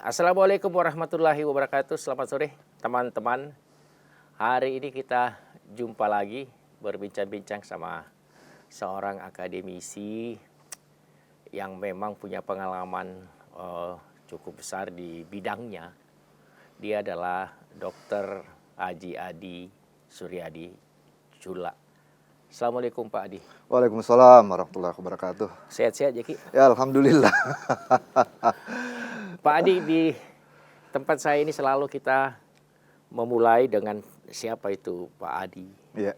Assalamualaikum warahmatullahi wabarakatuh. Selamat sore teman-teman. Hari ini kita jumpa lagi berbincang-bincang sama seorang akademisi yang memang punya pengalaman cukup besar di bidangnya. Dia adalah Dr. Haji Adi Suryadi Chula. Assalamualaikum Pak Adi. Waalaikumsalam warahmatullahi wabarakatuh. Sehat-sehat ya Ki? Ya alhamdulillah. Pak Adi, di tempat saya ini selalu kita memulai dengan siapa itu Pak Adi. Ya.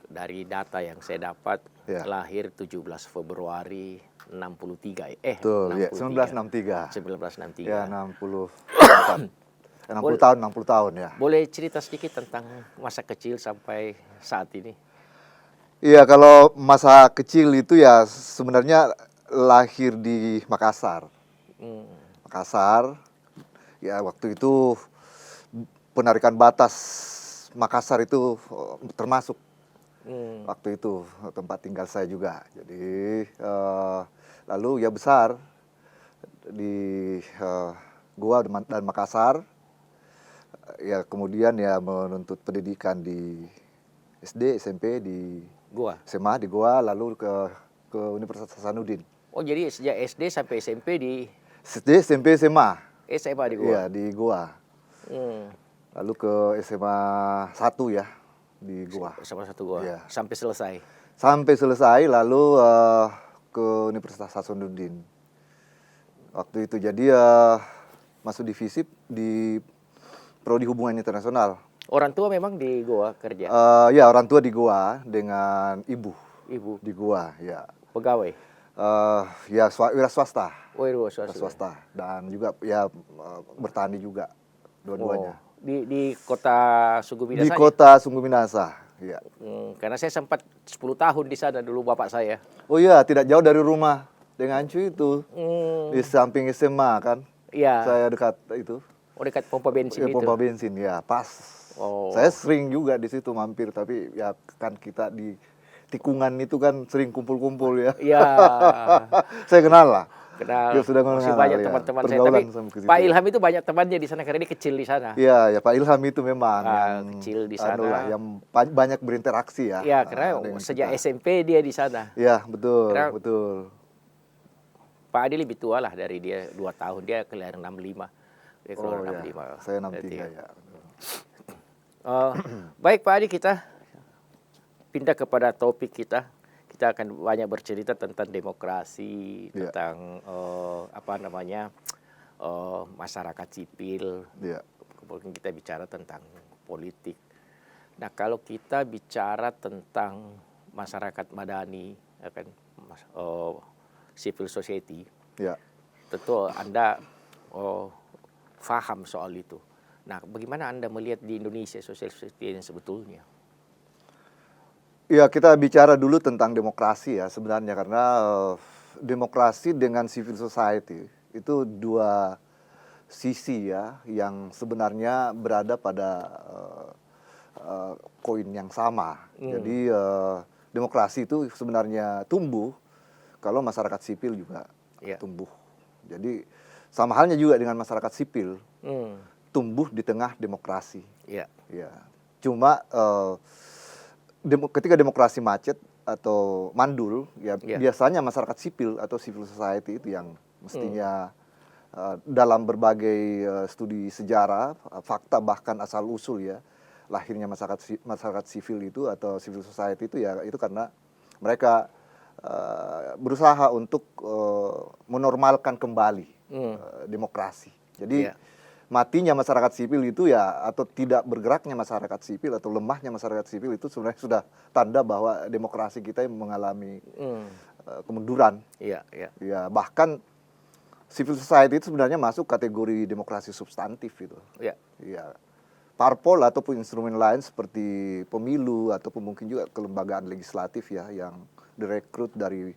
Dari data yang saya dapat, Ya. lahir 17 Februari 63. Betul, ya, 1963. 1963. 1963. Ya, 60 tahun ya. Boleh cerita sedikit tentang masa kecil sampai saat ini? Iya, kalau masa kecil itu ya sebenarnya lahir di Makassar. Makassar, ya waktu itu penarikan batas Makassar itu termasuk waktu itu tempat tinggal saya juga. Jadi lalu ya besar di Goa dan Makassar. Ya kemudian ya menuntut pendidikan di SD, SMP di Goa. SMA di Goa, lalu ke Universitas Hasanuddin. Oh, jadi sejak SD sampai SMP di SD, SMP, SMA. SMA di Goa. Iya, di Goa. Lalu ke SMA 1 ya di Goa. SMA 1 Goa. Iya. Sampai selesai. Sampai selesai lalu ke Universitas Hasanuddin. Waktu itu jadi masuk di FISIP di Prodi Hubungan Internasional. Orang tua memang di Goa kerja? Ya, orang tua di Goa dengan ibu. Ibu? Di Goa, ya. Pegawai? Ya, wira swasta. Oh, wira swasta. Swasta. Dan juga ya bertani juga dua-duanya. Oh, di kota Sungguh Minasa? Di kota Sungguh Minasa, ya. Karena saya sempat 10 tahun di sana dulu bapak saya. Oh iya, tidak jauh dari rumah dengan Cu itu. Di samping SMA kan. Iya. Saya dekat itu. Oh, dekat pompa bensin Ya, itu? pompa bensin, ya pas. Oh. Saya sering juga di situ mampir, tapi ya kan kita di tikungan itu kan sering kumpul-kumpul ya. Iya. Saya kenal lah. Kenal. Ya, sudah masih mengenal, banyak ya. teman-teman saya. Pergaulan Tapi sampai ke situ. Pak Ilham itu banyak temannya di sana karena dia kecil di sana. Iya, ya Pak Ilham itu memang yang kecil di sana. yang banyak berinteraksi ya. Iya, karena sejak kita. SMP dia di sana. Iya, betul, Karena betul. Pak Adi lebih tua lah dari dia 2 tahun. Dia kelahiran 65. Dia keluar 65. Ya. Saya 63 ya. Baik Pak Adi, kita pindah kepada topik kita. Kita akan banyak bercerita tentang demokrasi, tentang masyarakat sipil. Kemudian kita bicara tentang politik. Nah, kalau kita bicara tentang masyarakat madani, civil society, tentu Anda paham soal itu. Nah, bagaimana Anda melihat di Indonesia social society yang sebetulnya? Ya, kita bicara dulu tentang demokrasi ya sebenarnya, karena demokrasi dengan civil society itu dua sisi ya yang sebenarnya berada pada koin yang sama. Jadi demokrasi itu sebenarnya tumbuh kalau masyarakat sipil juga tumbuh. Jadi sama halnya juga dengan masyarakat sipil tumbuh di tengah demokrasi. Ya. Cuma ketika demokrasi macet atau mandul, biasanya masyarakat sipil atau civil society itu yang mestinya dalam berbagai studi sejarah, fakta bahkan asal usul ya, lahirnya masyarakat sipil itu atau civil society itu ya itu karena mereka berusaha untuk menormalkan kembali demokrasi. Jadi matinya masyarakat sipil itu ya, atau tidak bergeraknya masyarakat sipil atau lemahnya masyarakat sipil itu sebenarnya sudah tanda bahwa demokrasi kita mengalami kemunduran. Ya, bahkan civil society itu sebenarnya masuk kategori demokrasi substantif itu. Ya. Parpol ataupun instrumen lain seperti pemilu ataupun mungkin juga kelembagaan legislatif ya yang direkrut dari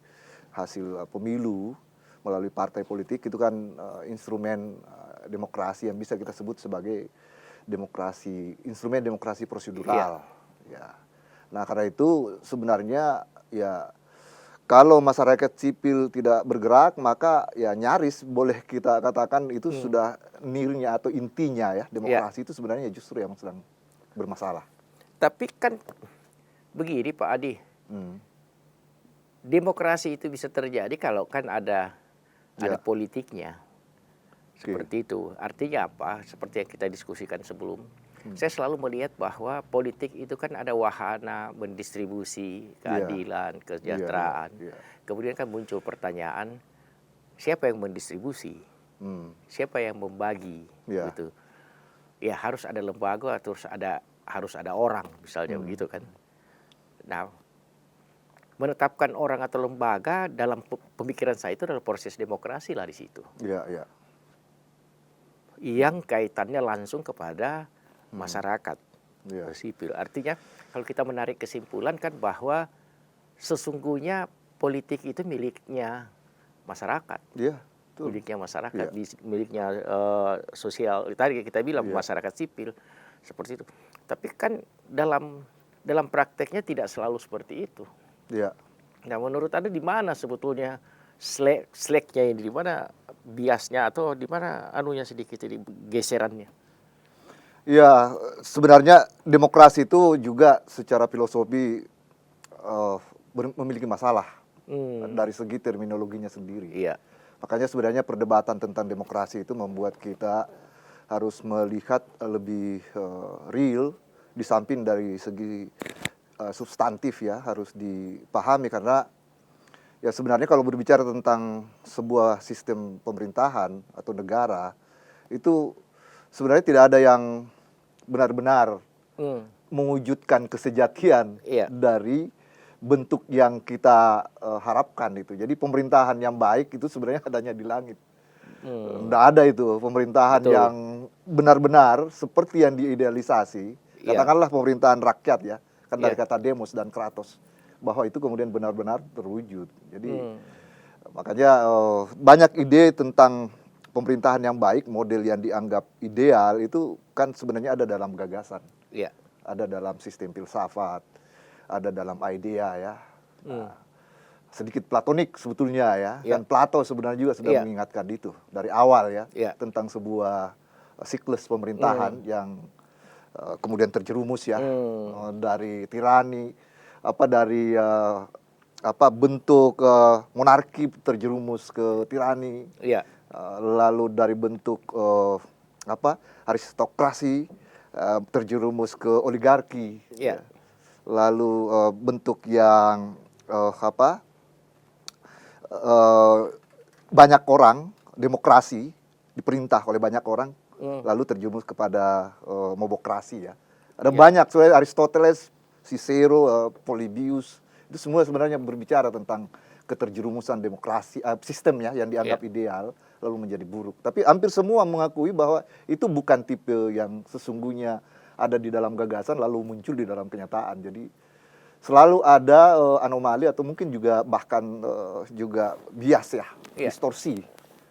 hasil pemilu melalui partai politik itu kan instrumen demokrasi yang bisa kita sebut sebagai instrumen demokrasi prosedural. Ya. Nah, karena itu sebenarnya ya kalau masyarakat sipil tidak bergerak, maka ya nyaris boleh kita katakan itu sudah nirnya atau intinya ya demokrasi itu sebenarnya justru yang sedang bermasalah. Tapi kan begini Pak Adi, demokrasi itu bisa terjadi kalau kan ada politiknya. Seperti itu. Artinya apa? Seperti yang kita diskusikan sebelum. Saya selalu melihat bahwa politik itu kan ada wahana mendistribusi keadilan, kesejahteraan. Kemudian kan muncul pertanyaan, siapa yang mendistribusi? Siapa yang membagi? Gitu. Ya harus ada lembaga atau harus ada orang, misalnya begitu kan. Nah, menetapkan orang atau lembaga dalam pemikiran saya itu adalah proses demokrasi lah di situ. Yang kaitannya langsung kepada masyarakat sipil. Artinya kalau kita menarik kesimpulan kan bahwa sesungguhnya politik itu miliknya masyarakat. Miliknya masyarakat, miliknya sosial. Tadi kita bilang masyarakat sipil seperti itu. Tapi kan dalam prakteknya tidak selalu seperti itu. Nah, menurut Anda di mana sebetulnya slacknya ini, di mana biasnya atau di mana anunya sedikit ini geserannya? Ya, sebenarnya demokrasi itu juga secara filosofi memiliki masalah dari segi terminologinya sendiri. Makanya sebenarnya perdebatan tentang demokrasi itu membuat kita harus melihat lebih real di samping dari segi substantif ya, harus dipahami karena ya sebenarnya kalau berbicara tentang sebuah sistem pemerintahan atau negara itu sebenarnya tidak ada yang benar-benar mewujudkan kesejatian dari bentuk yang kita harapkan itu. Jadi pemerintahan yang baik itu sebenarnya adanya di langit. Tidak ada itu pemerintahan yang benar-benar seperti yang diidealisasi. Katakanlah pemerintahan rakyat ya, kan dari kata demos dan kratos, bahwa itu kemudian benar-benar terwujud. Jadi makanya banyak ide tentang pemerintahan yang baik, model yang dianggap ideal itu kan sebenarnya ada dalam gagasan, ada dalam sistem filsafat, ada dalam idea ya, sedikit platonik sebetulnya ya, dan Plato sebenarnya juga sudah mengingatkan itu dari awal ya, tentang sebuah siklus pemerintahan yang kemudian terjerumus ya dari tirani, dari bentuk monarki terjerumus ke tirani. Lalu dari bentuk aristokrasi terjerumus ke oligarki, lalu bentuk yang banyak orang, demokrasi diperintah oleh banyak orang, lalu terjerumus kepada mobokrasi ya. Ada banyak, soalnya Aristoteles, Cicero, Polybius, itu semua sebenarnya berbicara tentang keterjerumusan demokrasi, sistem ya yang dianggap ideal lalu menjadi buruk. Tapi hampir semua mengakui bahwa itu bukan tipe yang sesungguhnya ada di dalam gagasan lalu muncul di dalam kenyataan. Jadi selalu ada anomali atau mungkin juga bahkan juga bias ya, distorsi.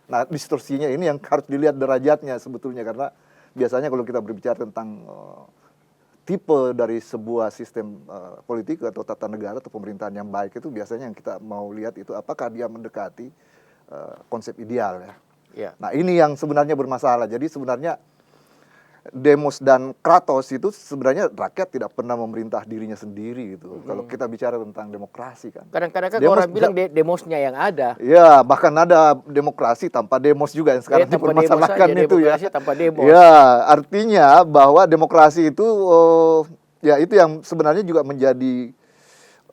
Nah, distorsinya ini yang harus dilihat derajatnya sebetulnya, karena biasanya kalau kita berbicara tentang tipe dari sebuah sistem politik atau tata negara atau pemerintahan yang baik itu biasanya yang kita mau lihat itu apakah dia mendekati konsep ideal ya. Nah, ini yang sebenarnya bermasalah. Jadi sebenarnya Demos dan Kratos itu sebenarnya rakyat tidak pernah memerintah dirinya sendiri gitu. Kalau kita bicara tentang demokrasi kan. Kadang-kadang kan orang bilang demosnya yang ada. Ya, bahkan ada demokrasi tanpa demos juga yang sekarang dipermasalahkan itu ya. Tanpa demos. Ya, artinya bahwa demokrasi itu ya itu yang sebenarnya juga menjadi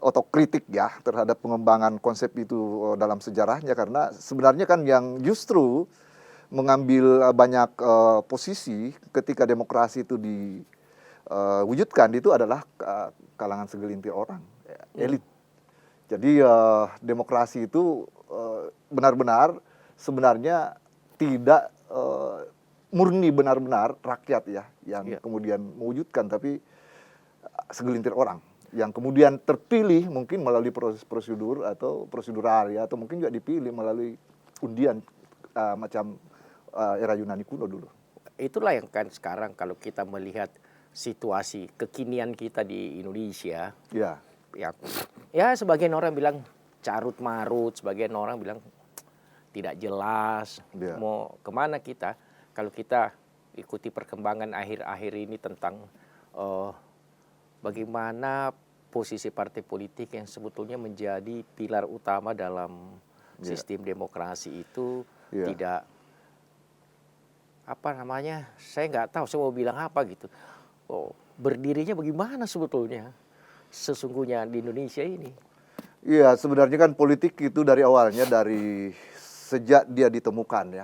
otokritik ya terhadap pengembangan konsep itu dalam sejarahnya, karena sebenarnya kan yang justru mengambil banyak posisi ketika demokrasi itu diwujudkan itu adalah kalangan segelintir orang, elit. Jadi demokrasi itu benar-benar sebenarnya tidak murni benar-benar rakyat ya yang kemudian mewujudkan, tapi segelintir orang yang kemudian terpilih mungkin melalui proses prosedur atau prosedural ya, atau mungkin juga dipilih melalui undian macam era Yunani kuno dulu. Itulah yang kan sekarang kalau kita melihat situasi kekinian kita di Indonesia, ya sebagian orang bilang carut marut, sebagian orang bilang tidak jelas mau kemana kita kalau kita ikuti perkembangan akhir-akhir ini tentang bagaimana posisi partai politik yang sebetulnya menjadi pilar utama dalam sistem demokrasi itu tidak saya nggak tahu saya mau bilang apa gitu. Berdirinya bagaimana sebetulnya sesungguhnya di Indonesia ini? Iya, sebenarnya kan politik itu dari awalnya dari sejak dia ditemukan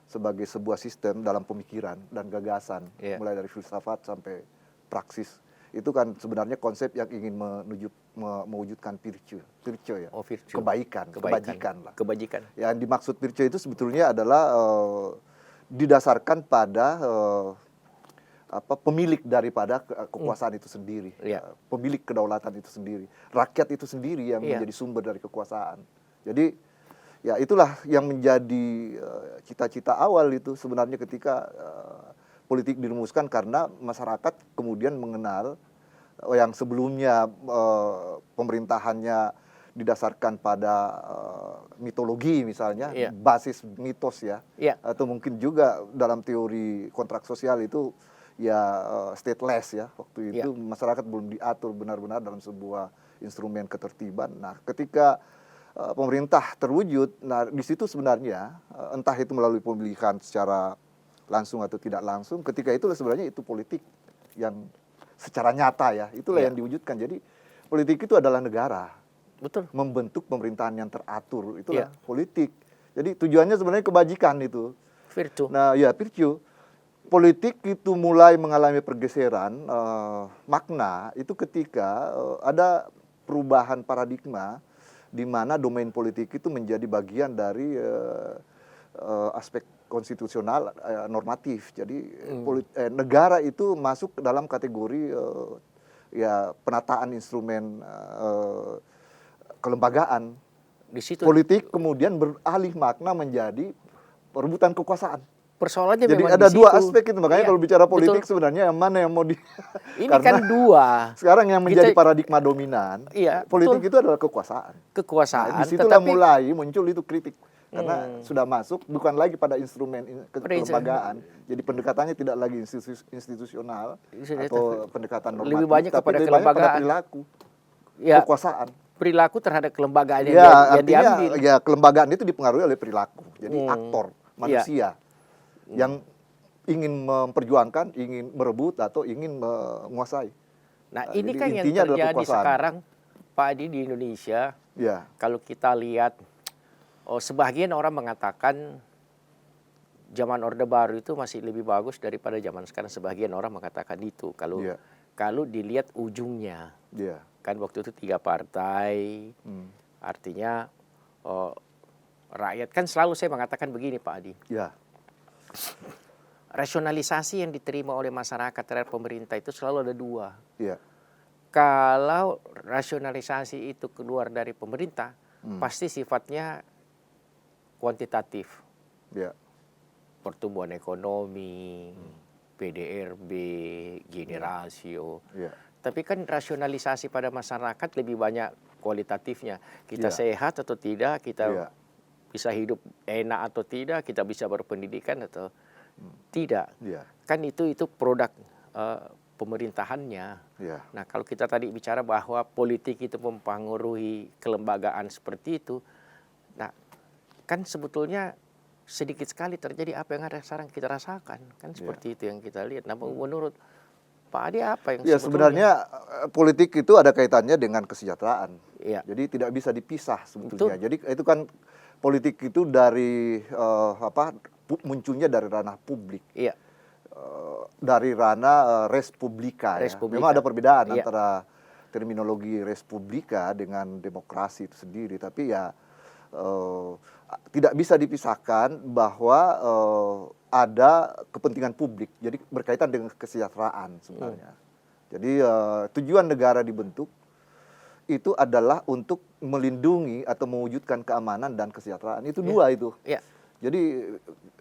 sebagai sebuah sistem dalam pemikiran dan gagasan, mulai dari filsafat sampai praksis. Itu kan sebenarnya konsep yang ingin mewujudkan virtue ya. Virtue. Kebajikan. Yang dimaksud virtue itu sebetulnya adalah didasarkan pada pemilik daripada kekuasaan itu sendiri, pemilik kedaulatan itu sendiri, rakyat itu sendiri yang menjadi sumber dari kekuasaan. Jadi ya itulah yang menjadi cita-cita awal itu sebenarnya ketika politik dirumuskan, karena masyarakat kemudian mengenal yang sebelumnya pemerintahannya didasarkan pada mitologi misalnya, basis mitos atau mungkin juga dalam teori kontrak sosial itu stateless waktu itu masyarakat belum diatur benar-benar dalam sebuah instrumen ketertiban. Nah, ketika pemerintah terwujud, nah di situ sebenarnya entah itu melalui pemilihan secara langsung atau tidak langsung, ketika itulah sebenarnya itu politik yang secara nyata itulah yang diwujudkan. Jadi politik itu adalah negara. Betul. Membentuk pemerintahan yang teratur, itulah politik. Jadi tujuannya sebenarnya kebajikan itu. Virtue. Nah, virtue. Politik itu mulai mengalami pergeseran makna itu ketika ada perubahan paradigma di mana domain politik itu menjadi bagian dari aspek konstitusional normatif. Jadi negara itu masuk dalam kategori penataan instrumen kelembagaan. Di situ politik kemudian beralih makna menjadi perebutan kekuasaan. Persoalannya jadi memang ada di dua situ. aspek itu, makanya kalau bicara politik sebenarnya yang mana yang mau ini kan dua. Sekarang yang menjadi paradigma dominan, politik itu adalah kekuasaan. Nah, disitulah mulai muncul itu kritik. Karena sudah masuk bukan lagi pada instrumen kelembagaan. Jadi pendekatannya tidak lagi institusional atau pendekatan normatif, lebih banyak tapi kepada lebih banyak kelembagaan. pada perilaku kekuasaan. Perilaku terhadap kelembagaan yang diambil. Ya, kelembagaan itu dipengaruhi oleh perilaku. Jadi aktor manusia yang ingin memperjuangkan, ingin merebut atau ingin menguasai. Nah, ini kan yang terjadi sekarang Pak Adi di Indonesia. Kalau kita lihat, sebagian orang mengatakan zaman Orde Baru itu masih lebih bagus daripada zaman sekarang. Sebagian orang mengatakan itu. Kalau dilihat ujungnya, kan waktu itu 3 partai, artinya rakyat kan selalu saya mengatakan begini Pak Adi. Rasionalisasi yang diterima oleh masyarakat terhadap pemerintah itu selalu ada 2. Kalau rasionalisasi itu keluar dari pemerintah, pasti sifatnya kuantitatif. Pertumbuhan ekonomi, PDRB, gini rasio. Tapi kan rasionalisasi pada masyarakat lebih banyak kualitatifnya. Kita sehat atau tidak, kita bisa hidup enak atau tidak, kita bisa berpendidikan atau tidak. Kan itu produk pemerintahannya. Nah, kalau kita tadi bicara bahwa politik itu mempengaruhi kelembagaan seperti itu, nah kan sebetulnya sedikit sekali terjadi apa yang ada sekarang kita rasakan. Kan seperti itu yang kita lihat. Nah, menurut Pak Adi apa yang sebenarnya politik itu ada kaitannya dengan kesejahteraan. Jadi tidak bisa dipisah sebetulnya. Jadi itu kan politik itu dari munculnya dari ranah publik. Dari ranah res publica. Memang ada perbedaan antara terminologi res publica dengan demokrasi itu sendiri, tapi tidak bisa dipisahkan bahwa ada kepentingan publik, jadi berkaitan dengan kesejahteraan sebenarnya. Jadi tujuan negara dibentuk itu adalah untuk melindungi atau mewujudkan keamanan dan kesejahteraan. Itu dua itu. Jadi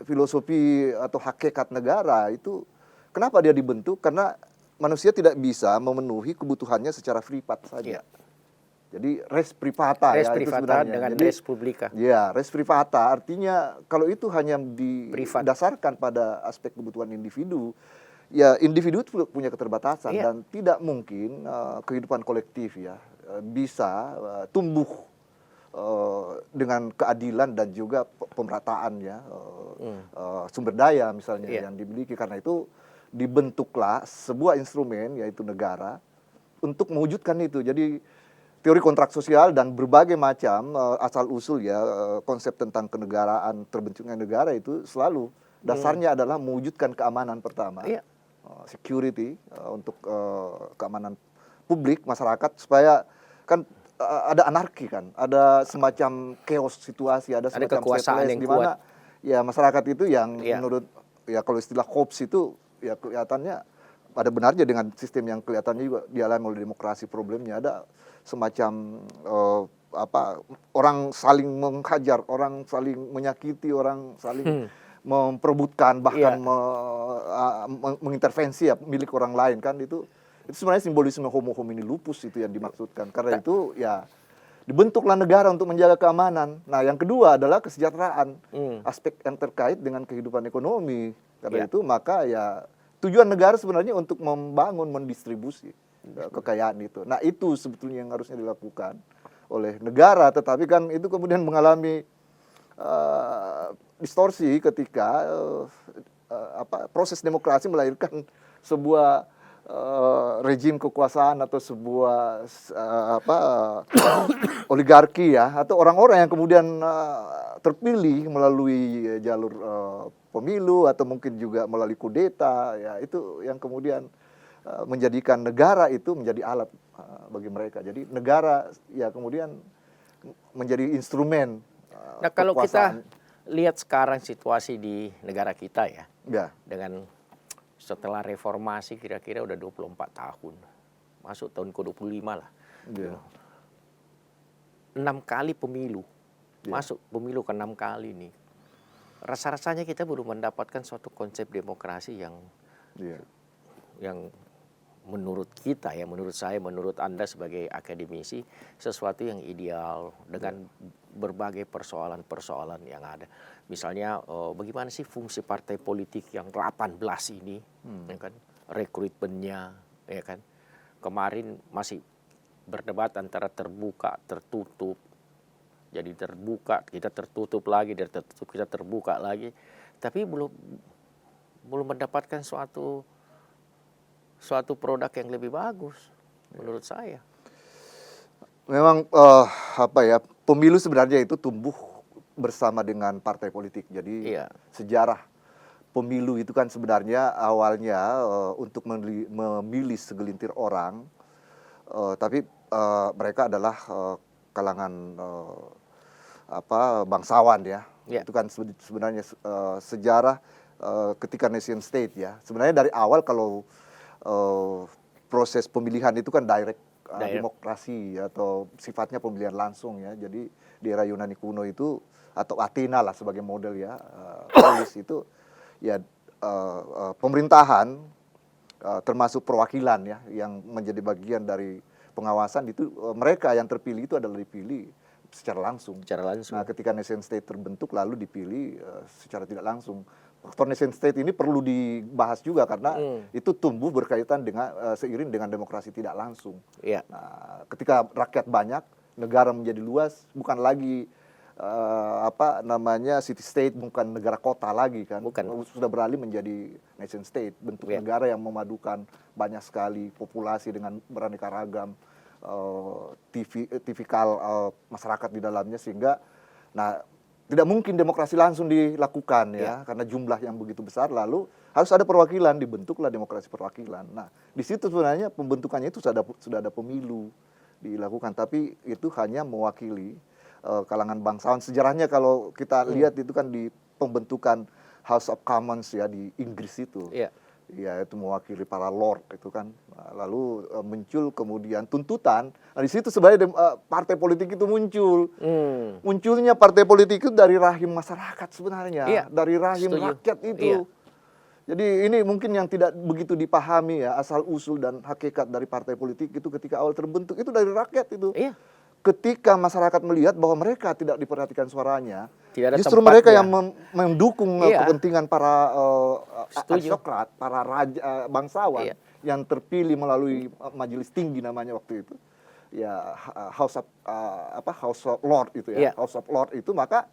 filosofi atau hakikat negara itu kenapa dia dibentuk? Karena manusia tidak bisa memenuhi kebutuhannya secara privat saja. Jadi res privata Res ya itu privata sebenarnya. dengan Jadi, res publica. ya, res privata artinya kalau itu hanya Privat. didasarkan pada aspek kebutuhan individu, ya individu itu punya keterbatasan Iya. dan tidak mungkin kehidupan kolektif ya bisa tumbuh dengan keadilan dan juga pemerataan ya sumber daya misalnya Iya. yang dimiliki. Karena itu dibentuklah sebuah instrumen yaitu negara untuk mewujudkan itu. Jadi teori kontrak sosial dan berbagai macam asal-usul ya konsep tentang kenegaraan, terbentuknya negara itu selalu dasarnya adalah mewujudkan keamanan pertama, Iya. security untuk keamanan publik masyarakat supaya kan ada anarki kan, ada semacam chaos situasi, ada semacam kekuasaan settles yang di mana ya masyarakat itu yang Iya. menurut ya kalau istilah Hobbes itu ya kelihatannya pada benarnya dengan sistem yang kelihatannya juga dialami oleh demokrasi. Problemnya ada semacam orang saling menghajar, orang saling menyakiti, orang saling memperebutkan bahkan mengintervensi ya milik orang lain kan. Itu sebenarnya simbolisme homo homini lupus itu yang dimaksudkan. Karena itu ya dibentuklah negara untuk menjaga keamanan. Nah, yang kedua adalah kesejahteraan, aspek yang terkait dengan kehidupan ekonomi. Karena itu maka ya tujuan negara sebenarnya untuk membangun, mendistribusi kekayaan itu. Nah, itu sebetulnya yang harusnya dilakukan oleh negara, tetapi kan itu kemudian mengalami distorsi ketika proses demokrasi melahirkan sebuah rejim kekuasaan atau sebuah oligarki ya, atau orang-orang yang kemudian terpilih melalui jalur pemilu atau mungkin juga melalui kudeta ya, itu yang kemudian menjadikan negara itu menjadi alat bagi mereka. Jadi negara ya kemudian menjadi instrumen Nah, kalau kekuasaan. kita lihat sekarang situasi di negara kita ya, dengan setelah reformasi kira-kira udah 24 tahun. Masuk tahun ke-25 lah. 6 kali pemilu. Masuk pemilu ke 6 kali nih. Rasa-rasanya kita belum mendapatkan suatu konsep demokrasi yang menurut kita ya, menurut saya, menurut Anda sebagai akademisi, sesuatu yang ideal dengan berbagai persoalan-persoalan yang ada. Misalnya bagaimana sih fungsi partai politik yang 18 ini, ya kan? Rekrutmennya, ya kan? Kemarin masih berdebat antara terbuka, tertutup. Jadi terbuka, kita tertutup lagi, dari tertutup kita terbuka lagi. Tapi belum mendapatkan suatu produk yang lebih bagus menurut saya. Memang pemilu sebenarnya itu tumbuh bersama dengan partai politik. Jadi sejarah pemilu itu kan sebenarnya awalnya untuk memilih segelintir orang, tapi mereka adalah kalangan bangsawan ya. Itu kan sebenarnya sejarah ketika nation state ya. Sebenarnya dari awal kalau proses pemilihan itu kan direct demokrasi atau sifatnya pemilihan langsung ya. Jadi di era Yunani kuno itu atau Athena lah sebagai model ya, polis itu ya pemerintahan termasuk perwakilan ya yang menjadi bagian dari pengawasan itu, mereka yang terpilih itu adalah dipilih secara langsung. Nah, ketika nation state terbentuk lalu dipilih secara tidak langsung. Faktor nation state ini perlu dibahas juga karena itu tumbuh berkaitan dengan seiring dengan demokrasi tidak langsung. Nah, ketika rakyat banyak, negara menjadi luas, bukan lagi city state, bukan negara kota lagi kan. Sudah beralih menjadi nation state, bentuk negara yang memadukan banyak sekali populasi dengan beraneka ragam tipikal masyarakat di dalamnya, sehingga tidak mungkin demokrasi langsung dilakukan ya, karena jumlah yang begitu besar, lalu harus ada perwakilan, dibentuklah demokrasi perwakilan. Nah, di situ sebenarnya pembentukannya itu sudah ada pemilu dilakukan, tapi itu hanya mewakili kalangan bangsawan. Sejarahnya kalau kita lihat itu kan di pembentukan House of Commons ya di Inggris itu. Ya, itu mewakili para lord itu kan. Lalu muncul kemudian tuntutan. Nah, di situ sebenarnya partai politik itu muncul. Munculnya partai politik itu dari rahim masyarakat sebenarnya, dari rahim rakyat itu. Jadi ini mungkin yang tidak begitu dipahami ya, asal usul dan hakikat dari partai politik itu ketika awal terbentuk itu dari rakyat itu. Iya. Ketika masyarakat melihat bahwa mereka tidak diperhatikan suaranya, Tidak ada justru mereka tempatnya. yang mendukung Iya. kepentingan para Setuju. aristokrat, para raja, bangsawan Iya. yang terpilih melalui majelis tinggi namanya waktu itu, ya House of Lord itu ya, Iya. House of Lord itu, maka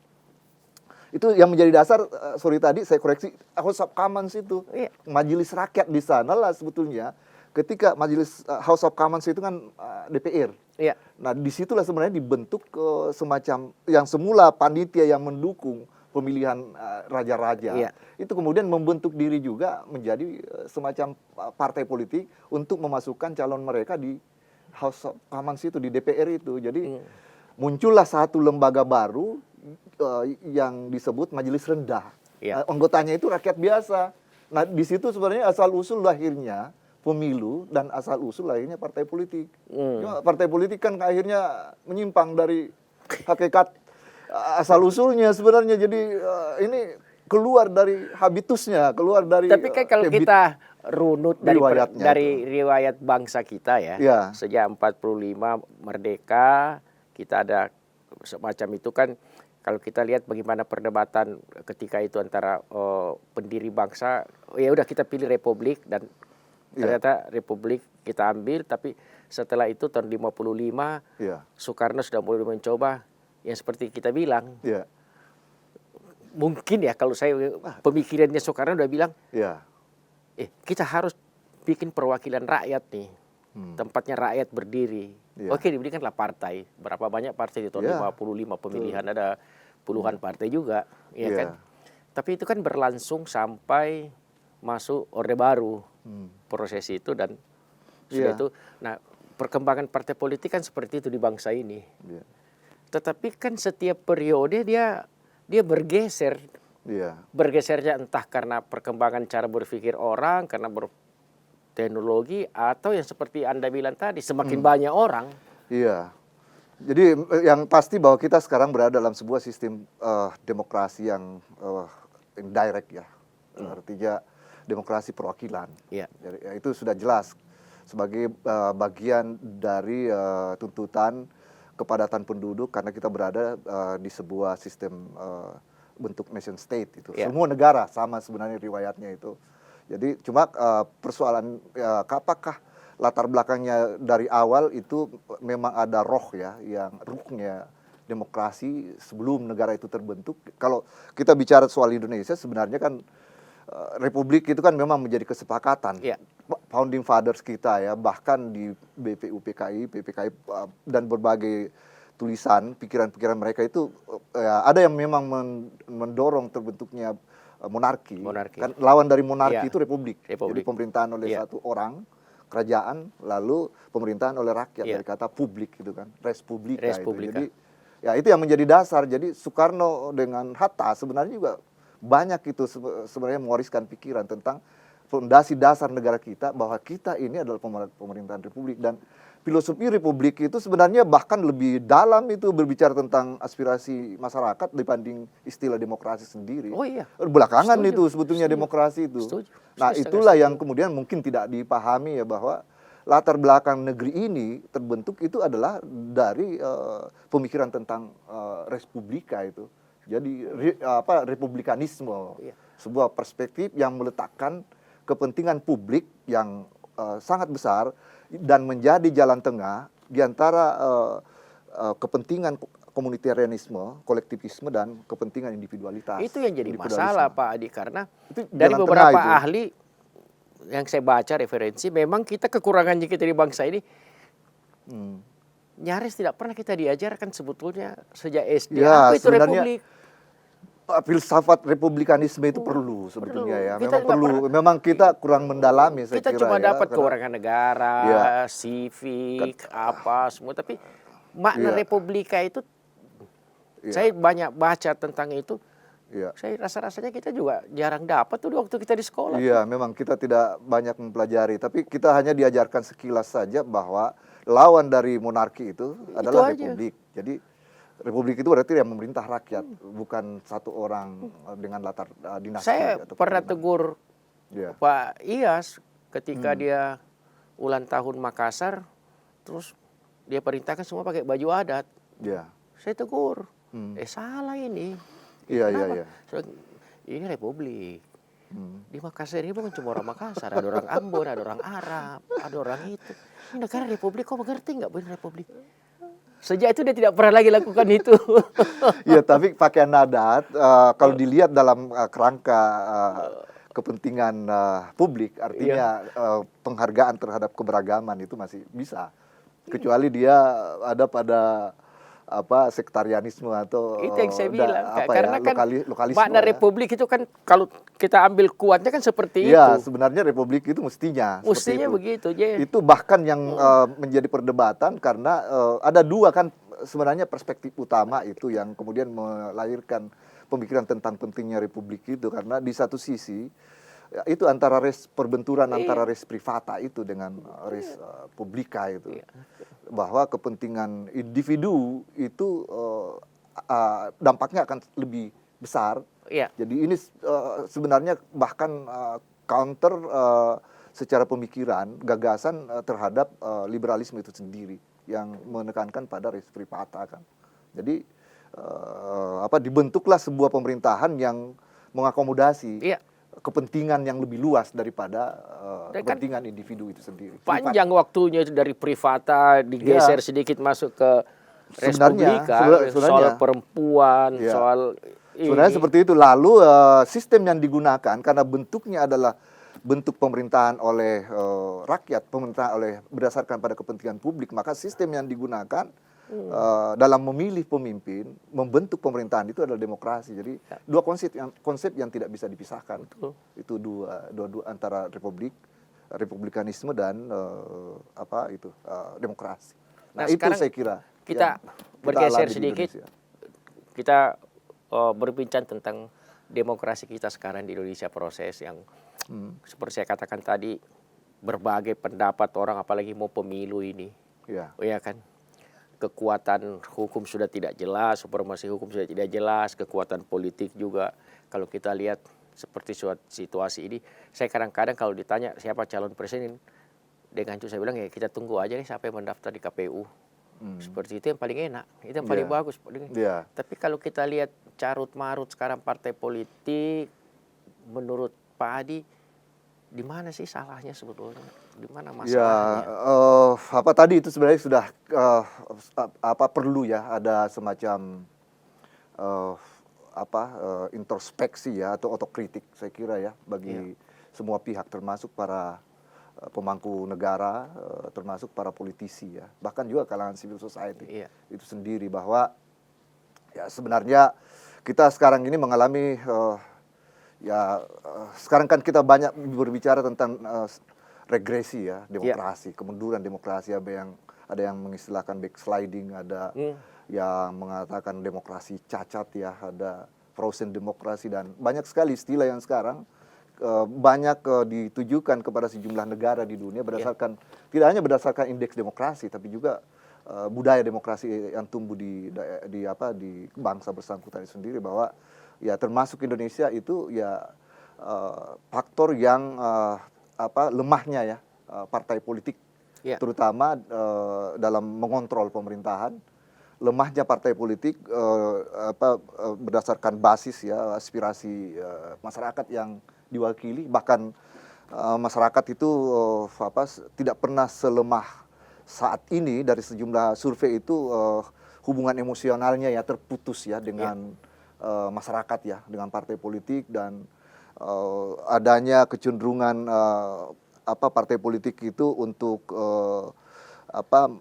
itu yang menjadi dasar, sorry tadi saya koreksi, House of Commons itu, Iya. majelis rakyat di sana lah sebetulnya. Ketika majelis House of Commons itu kan DPR. Iya. Nah disitulah sebenarnya dibentuk semacam yang semula panitia yang mendukung pemilihan raja-raja, Iya. itu kemudian membentuk diri juga menjadi semacam partai politik untuk memasukkan calon mereka di House of Commons itu, di DPR itu. Jadi muncullah satu lembaga baru yang disebut majelis rendah. Iya. Anggotanya itu rakyat biasa. Nah di situ sebenarnya asal usul lahirnya pemilu dan asal usul lahirnya partai politik. Cuma partai politik kan akhirnya menyimpang dari hakikat asal usulnya sebenarnya. Jadi ini keluar dari habitusnya, keluar dari. Tapi kan kalau kita runut dari itu. riwayat bangsa kita ya, Ya. sejak 45 merdeka, kita ada semacam itu kan. Kalau kita lihat bagaimana perdebatan ketika itu antara pendiri bangsa, ya udah kita pilih republik dan ternyata republik kita ambil, tapi setelah itu tahun 55 Soekarno sudah mulai mencoba yang seperti kita bilang. Mungkin ya kalau saya pemikirannya Soekarno udah bilang, kita harus bikin perwakilan rakyat nih, tempatnya rakyat berdiri. Oke, diberikanlah partai. Berapa banyak partai di tahun 55 pemilihan ada puluhan partai juga, ya kan? Tapi itu kan berlangsung sampai masuk Orde Baru proses itu dan sudah itu. Nah, perkembangan partai politik kan seperti itu di bangsa ini. Tetapi kan setiap periode dia bergeser. Bergesernya entah karena perkembangan cara berpikir orang, karena teknologi, atau yang seperti Anda bilang tadi semakin banyak orang. Jadi yang pasti bahwa kita sekarang berada dalam sebuah sistem demokrasi yang indirect ya. Artinya demokrasi perwakilan. Jadi, itu sudah jelas sebagai bagian dari tuntutan kepadatan penduduk karena kita berada di sebuah sistem bentuk nation state itu. Semua negara sama sebenarnya riwayatnya itu. Jadi cuma persoalan apakah latar belakangnya dari awal itu memang ada roh ya, yang ruhnya demokrasi sebelum negara itu terbentuk. Kalau kita bicara soal Indonesia sebenarnya kan republik itu kan memang menjadi kesepakatan founding fathers kita ya, bahkan di BPUPKI, PPKI dan berbagai tulisan pikiran-pikiran mereka itu ada yang memang mendorong terbentuknya monarki. Kan lawan dari monarki itu republik. Jadi pemerintahan oleh satu orang, kerajaan, lalu pemerintahan oleh rakyat dari kata publik itu kan, respublika. Itu. Jadi ya itu yang menjadi dasar. Jadi Soekarno dengan Hatta sebenarnya juga banyak itu sebenarnya mewariskan pikiran tentang fondasi dasar negara kita bahwa kita ini adalah pemerintahan republik, dan filosofi republik itu sebenarnya bahkan lebih dalam itu berbicara tentang aspirasi masyarakat dibanding istilah demokrasi sendiri. Belakangan itu sebetulnya demokrasi itu. Nah itulah yang kemudian mungkin tidak dipahami ya, bahwa latar belakang negeri ini terbentuk itu adalah dari pemikiran tentang respublika itu. Jadi republikanisme, sebuah perspektif yang meletakkan kepentingan publik yang sangat besar dan menjadi jalan tengah di antara kepentingan komunitarianisme, kolektivisme, dan kepentingan individualitas. Itu yang jadi masalah Pak Adi, karena itu dari beberapa ahli yang saya baca referensi, memang kita kekurangannya kita di bangsa ini nyaris tidak pernah kita diajarkan sebetulnya sejak SD. Apa itu republik? Filsafat republikanisme itu perlu sebetulnya ya. Memang perlu. Memang kita kurang mendalami saya kira. Kita cuma dapat kewenangan negara, civic, apa semua. Tapi makna republika itu, saya banyak baca tentang itu. Saya rasa-rasanya kita juga jarang dapat tuh waktu kita di sekolah. Memang kita tidak banyak mempelajari. Tapi kita hanya diajarkan sekilas saja bahwa lawan dari monarki itu adalah republik. Jadi republik itu berarti yang memerintah rakyat, bukan satu orang dengan latar dinasti. Saya pernah tegur Ya. Pak Iyas ketika dia ulang tahun Makassar, terus dia perintahkan semua pakai baju adat. Ya. Saya tegur, salah ini. Iya, iya, Kenapa? iya. Ini Republik. Di Makassar ini bukan cuma orang Makassar, ada orang Ambon, ada orang Arab, ada orang itu. Ini negara Republik, kau mengerti nggak ini Republik? Sejak itu dia tidak pernah lagi lakukan itu. Ya, tapi pakaian adat kalau dilihat dalam kerangka kepentingan publik, artinya penghargaan terhadap keberagaman itu masih bisa. Kecuali dia ada pada sektarianisme atau Itu yang saya bilang, karena kan lokalisme makna ya. Republik itu kan kalau kita ambil kuatnya kan seperti Ya, itu. sebenarnya Republik itu mestinya Mestinya seperti begitu. Yeah. Itu bahkan yang menjadi perdebatan karena ada dua kan sebenarnya perspektif utama itu yang kemudian melahirkan pemikiran tentang pentingnya Republik itu, karena di satu sisi ya, itu antara perbenturan antara res privata itu dengan res publika itu. Bahwa kepentingan individu itu dampaknya akan lebih besar. Iya. Jadi ini sebenarnya bahkan counter secara pemikiran, gagasan terhadap liberalisme itu sendiri yang menekankan pada res privata kan. Jadi dibentuklah sebuah pemerintahan yang mengakomodasi kepentingan yang lebih luas daripada kepentingan individu itu sendiri. Panjang waktunya itu dari privata digeser sedikit masuk ke Respublika, soal perempuan, soal sebenarnya seperti itu. Lalu sistem yang digunakan karena bentuknya adalah bentuk pemerintahan oleh rakyat, pemerintahan berdasarkan pada kepentingan publik, maka sistem yang digunakan dalam memilih pemimpin, membentuk pemerintahan itu adalah demokrasi. Jadi dua konsep yang tidak bisa dipisahkan. Betul. Itu dua antara republikanisme dan demokrasi. Nah, itu saya kira kita bergeser sedikit. Kita berbincang tentang demokrasi kita sekarang di Indonesia, proses yang seperti saya katakan tadi, berbagai pendapat orang, apalagi mau pemilu ini. Ya kan? Kekuatan hukum sudah tidak jelas, supremasi hukum sudah tidak jelas, kekuatan politik juga. Kalau kita lihat seperti situasi ini, saya kadang-kadang kalau ditanya siapa calon presiden, dengan itu saya bilang ya kita tunggu aja nih siapa yang mendaftar di KPU. Seperti itu yang paling enak, itu yang paling bagus. Tapi kalau kita lihat carut-marut sekarang partai politik, menurut Pak Adi, di mana sih salahnya sebetulnya? Di mana masalahnya? Ya, tadi itu sebenarnya sudah perlu ya ada semacam introspeksi ya atau otokritik saya kira ya bagi semua pihak, termasuk para pemangku negara, termasuk para politisi ya, bahkan juga kalangan civil society itu sendiri, bahwa ya sebenarnya kita sekarang ini mengalami sekarang kan kita banyak berbicara tentang regresi ya demokrasi, kemunduran demokrasi, ada yang mengistilahkan backsliding, ada yang mengatakan demokrasi cacat ya, ada frozen demokrasi, dan banyak sekali istilah yang sekarang banyak ditujukan kepada sejumlah negara di dunia berdasarkan tidak hanya berdasarkan indeks demokrasi, tapi juga budaya demokrasi yang tumbuh di bangsa bersangkutan itu sendiri, bahwa ya termasuk Indonesia itu ya faktor yang lemahnya ya partai politik, terutama dalam mengontrol pemerintahan, lemahnya partai politik berdasarkan basis ya aspirasi masyarakat yang diwakili, bahkan masyarakat itu tidak pernah selemah saat ini. Dari sejumlah survei itu hubungan emosionalnya ya terputus ya dengan masyarakat ya dengan partai politik, dan adanya kecenderungan partai politik itu untuk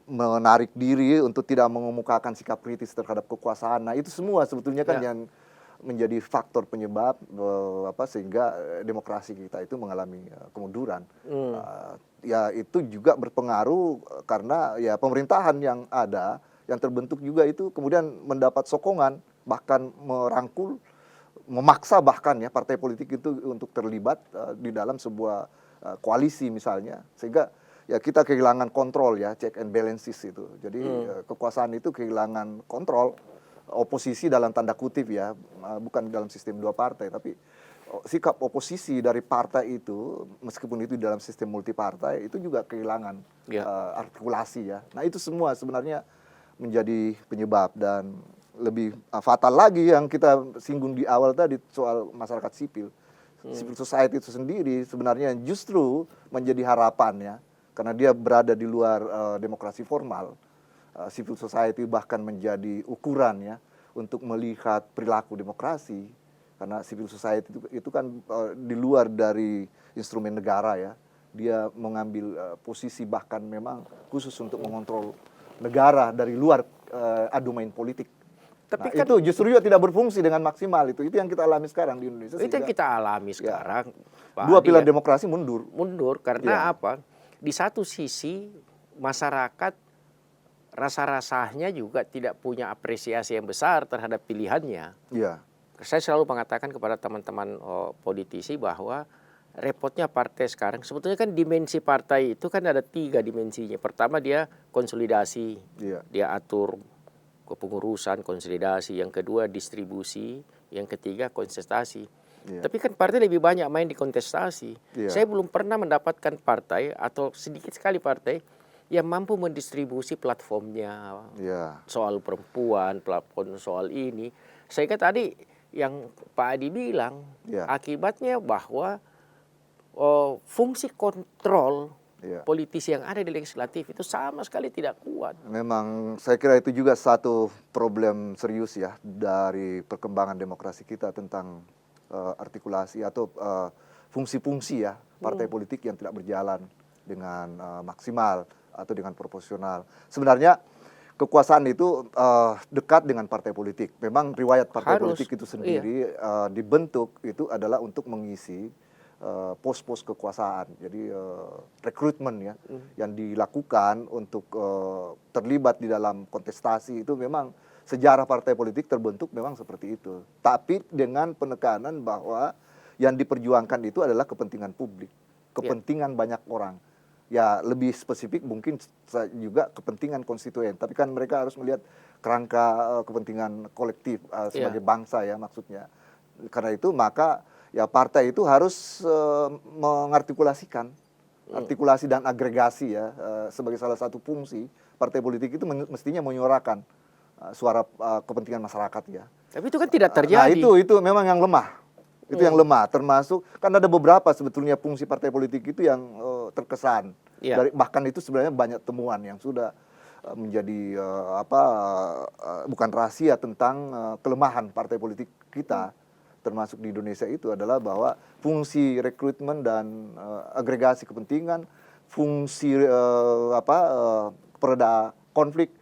menarik diri, untuk tidak mengemukakan sikap kritis terhadap kekuasaan. Nah, itu semua sebetulnya kan yang menjadi faktor penyebab sehingga demokrasi kita itu mengalami kemunduran. Ya itu juga berpengaruh karena ya pemerintahan yang ada, yang terbentuk juga itu kemudian mendapat sokongan, bahkan merangkul, memaksa bahkan ya partai politik itu untuk terlibat di dalam sebuah koalisi misalnya, sehingga ya kita kehilangan kontrol ya, check and balances itu. Jadi kekuasaan itu kehilangan kontrol, oposisi dalam tanda kutip ya, bukan dalam sistem dua partai, tapi sikap oposisi dari partai itu, meskipun itu dalam sistem multipartai, itu juga kehilangan artikulasi ya. Nah itu semua sebenarnya menjadi penyebab, dan lebih fatal lagi yang kita singgung di awal tadi soal masyarakat sipil. Civil society itu sendiri sebenarnya justru menjadi harapan ya, karena dia berada di luar demokrasi formal. Civil society bahkan menjadi ukuran ya untuk melihat perilaku demokrasi. Karena civil society itu kan di luar dari instrumen negara ya. Dia mengambil posisi bahkan memang khusus untuk mengontrol negara dari luar domain politik. Tapi nah, kan, itu justru juga tidak berfungsi dengan maksimal. Itu yang kita alami sekarang di Indonesia. Itu yang kita alami sekarang. Ya, dua pilar demokrasi mundur. Mundur karena apa? Di satu sisi masyarakat rasa-rasanya juga tidak punya apresiasi yang besar terhadap pilihannya. Iya. Saya selalu mengatakan kepada teman-teman politisi bahwa repotnya partai sekarang, sebetulnya kan dimensi partai itu kan ada 3 dimensinya. Pertama dia konsolidasi, dia atur kepengurusan, konsolidasi. Yang kedua distribusi, yang ketiga kontestasi. Tapi kan partai lebih banyak main di kontestasi. Saya belum pernah mendapatkan partai atau sedikit sekali partai yang mampu mendistribusi platformnya, soal perempuan, platform soal ini. Saya kira tadi yang Pak Adi bilang, akibatnya bahwa fungsi kontrol politisi yang ada di legislatif itu sama sekali tidak kuat. Memang saya kira itu juga satu problem serius ya dari perkembangan demokrasi kita tentang artikulasi atau fungsi-fungsi ya partai politik yang tidak berjalan dengan maksimal atau dengan proporsional. Sebenarnya kekuasaan itu dekat dengan partai politik. Memang riwayat partai politik itu sendiri dibentuk itu adalah untuk mengisi pos-pos kekuasaan. Jadi rekrutmen ya yang dilakukan untuk terlibat di dalam kontestasi itu memang sejarah partai politik terbentuk memang seperti itu. Tapi dengan penekanan bahwa yang diperjuangkan itu adalah kepentingan publik, kepentingan banyak orang. Ya lebih spesifik mungkin juga kepentingan konstituen. Tapi kan mereka harus melihat kerangka kepentingan kolektif sebagai bangsa ya maksudnya. Karena itu maka ya partai itu harus mengartikulasikan artikulasi dan agregasi ya sebagai salah satu fungsi partai politik itu mestinya menyuarakan suara kepentingan masyarakat ya. Tapi itu kan tidak terjadi. Nah itu memang yang lemah. Itu yang lemah, termasuk kan ada beberapa sebetulnya fungsi partai politik itu yang terkesan. Bahkan itu sebenarnya banyak temuan yang sudah menjadi bukan rahasia tentang kelemahan partai politik kita, termasuk di Indonesia itu adalah bahwa fungsi rekrutmen dan agregasi kepentingan, fungsi pereda konflik,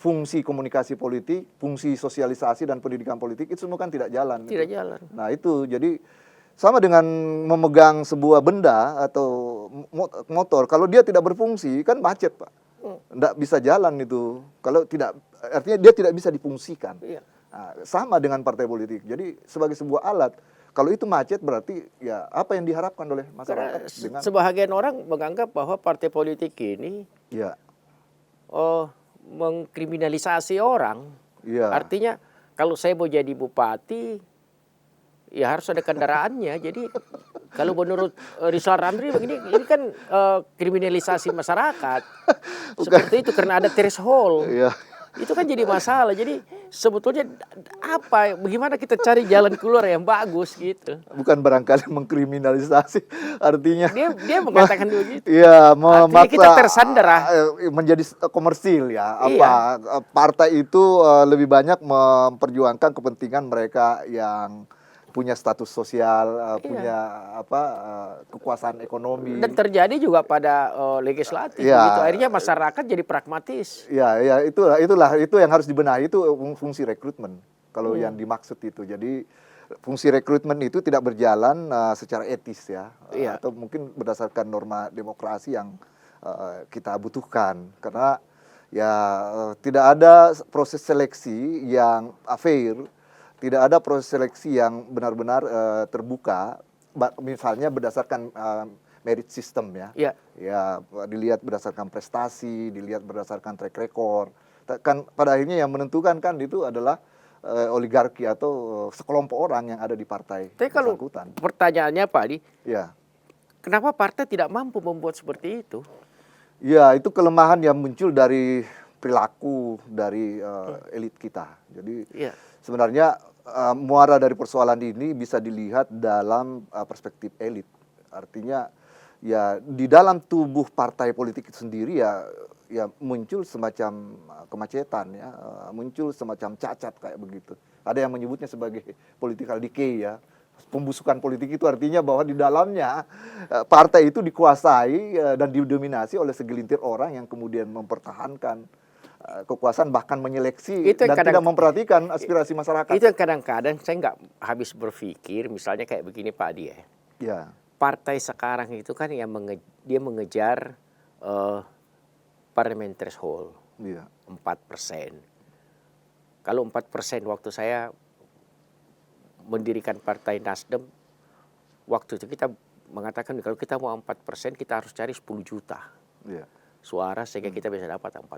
fungsi komunikasi politik, fungsi sosialisasi dan pendidikan politik itu semua kan tidak jalan. Tidak jalan. Nah itu jadi sama dengan memegang sebuah benda atau motor, kalau dia tidak berfungsi kan macet Pak, tidak bisa jalan itu. Kalau tidak, artinya dia tidak bisa difungsikan. Nah, sama dengan partai politik. Jadi sebagai sebuah alat, kalau itu macet berarti ya apa yang diharapkan oleh masyarakat? Sebahagian orang menganggap bahwa partai politik ini mengkriminalisasi orang. Artinya kalau saya mau jadi bupati ya harus ada kendaraannya. Jadi kalau menurut Rizal Ramli begini, ini kan kriminalisasi masyarakat. Seperti itu karena ada threshold. Itu kan jadi masalah. Jadi sebetulnya bagaimana kita cari jalan keluar yang bagus gitu. Bukan barangkali mengkriminalisasi, artinya dia mengatakan begitu. Iya, memaksa kita tersandera menjadi komersil ya. Partai itu lebih banyak memperjuangkan kepentingan mereka yang punya status sosial, punya kekuasaan ekonomi. Dan terjadi juga pada legislatif. Gitu. Akhirnya masyarakat jadi pragmatis. Ya itu yang harus dibenahi, itu fungsi rekrutmen. Kalau yang dimaksud itu, jadi fungsi rekrutmen itu tidak berjalan secara etis ya, atau mungkin berdasarkan norma demokrasi yang kita butuhkan. Karena ya tidak ada proses seleksi yang fair. Tidak ada proses seleksi yang benar-benar terbuka, misalnya berdasarkan merit system ya. Ya, dilihat berdasarkan prestasi, dilihat berdasarkan track record. Kan pada akhirnya yang menentukan kan itu adalah oligarki atau sekelompok orang yang ada di partai Tapi kalau bersangkutan. pertanyaannya Pak Adi, Ya. kenapa partai tidak mampu membuat seperti itu? Ya, itu kelemahan yang muncul dari perilaku dari elit kita. Jadi Iya. sebenarnya muara dari persoalan ini bisa dilihat dalam perspektif elit. Artinya ya di dalam tubuh partai politik itu sendiri ya muncul semacam kemacetan ya, muncul semacam cacat kayak begitu. Ada yang menyebutnya sebagai political decay ya. Pembusukan politik itu artinya bahwa di dalamnya partai itu dikuasai dan didominasi oleh segelintir orang yang kemudian mempertahankan kekuasaan, bahkan menyeleksi Itu dan tidak memperhatikan aspirasi masyarakat. Itu yang kadang-kadang saya nggak habis berpikir, misalnya kayak begini Pak Adi ya. Ya, Partai sekarang itu kan yang dia mengejar parliamentary threshold iya, 4%. Kalau 4% waktu saya mendirikan Partai Nasdem, waktu itu kita mengatakan kalau kita mau 4%, kita harus cari 10 juta iya, suara sehingga kita bisa dapat 4%.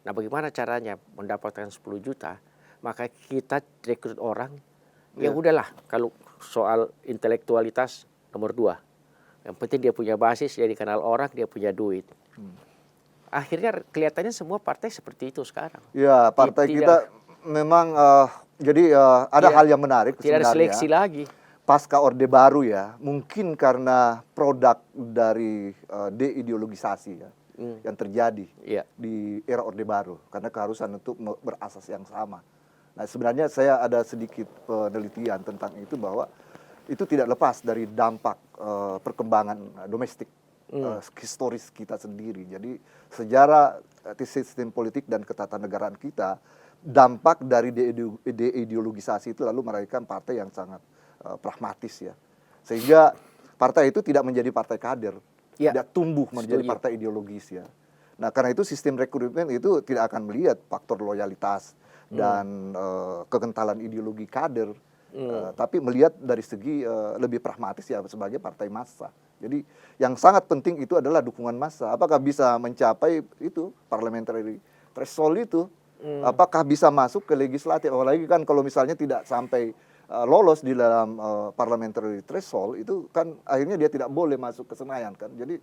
Nah, bagaimana caranya mendapatkan 10 juta? Maka kita rekrut orang, ya udahlah, kalau soal intelektualitas nomor 2. Yang penting dia punya basis, dia dikenal orang, dia punya duit. Akhirnya kelihatannya semua partai seperti itu sekarang. ya partai kita memang jadi ada hal yang menarik Tidak ada sebenarnya. seleksi lagi. Pasca Orde Baru ya, mungkin karena produk dari deideologisasi ya yang terjadi di era Orde Baru, karena keharusan untuk berasas yang sama. Nah, sebenarnya saya ada sedikit penelitian tentang itu, bahwa itu tidak lepas dari dampak perkembangan domestik historis kita sendiri. Jadi sejarah sistem politik dan ketatanegaraan kita, dampak dari deideologisasi itu lalu melahirkan partai yang sangat pragmatis ya, sehingga partai itu tidak menjadi partai kader, tidak tumbuh menjadi partai ideologis ya. Nah, karena itu sistem rekrutmen itu tidak akan melihat faktor loyalitas dan kekentalan ideologi kader, tapi melihat dari segi lebih pragmatis ya, sebagai partai massa. Jadi yang sangat penting itu adalah dukungan massa. Apakah bisa mencapai itu parliamentary threshold itu? Apakah bisa masuk ke legislatif? Apalagi kan kalau misalnya tidak sampai lolos di dalam parliamentary threshold, itu kan akhirnya dia tidak boleh masuk ke Senayan kan. Jadi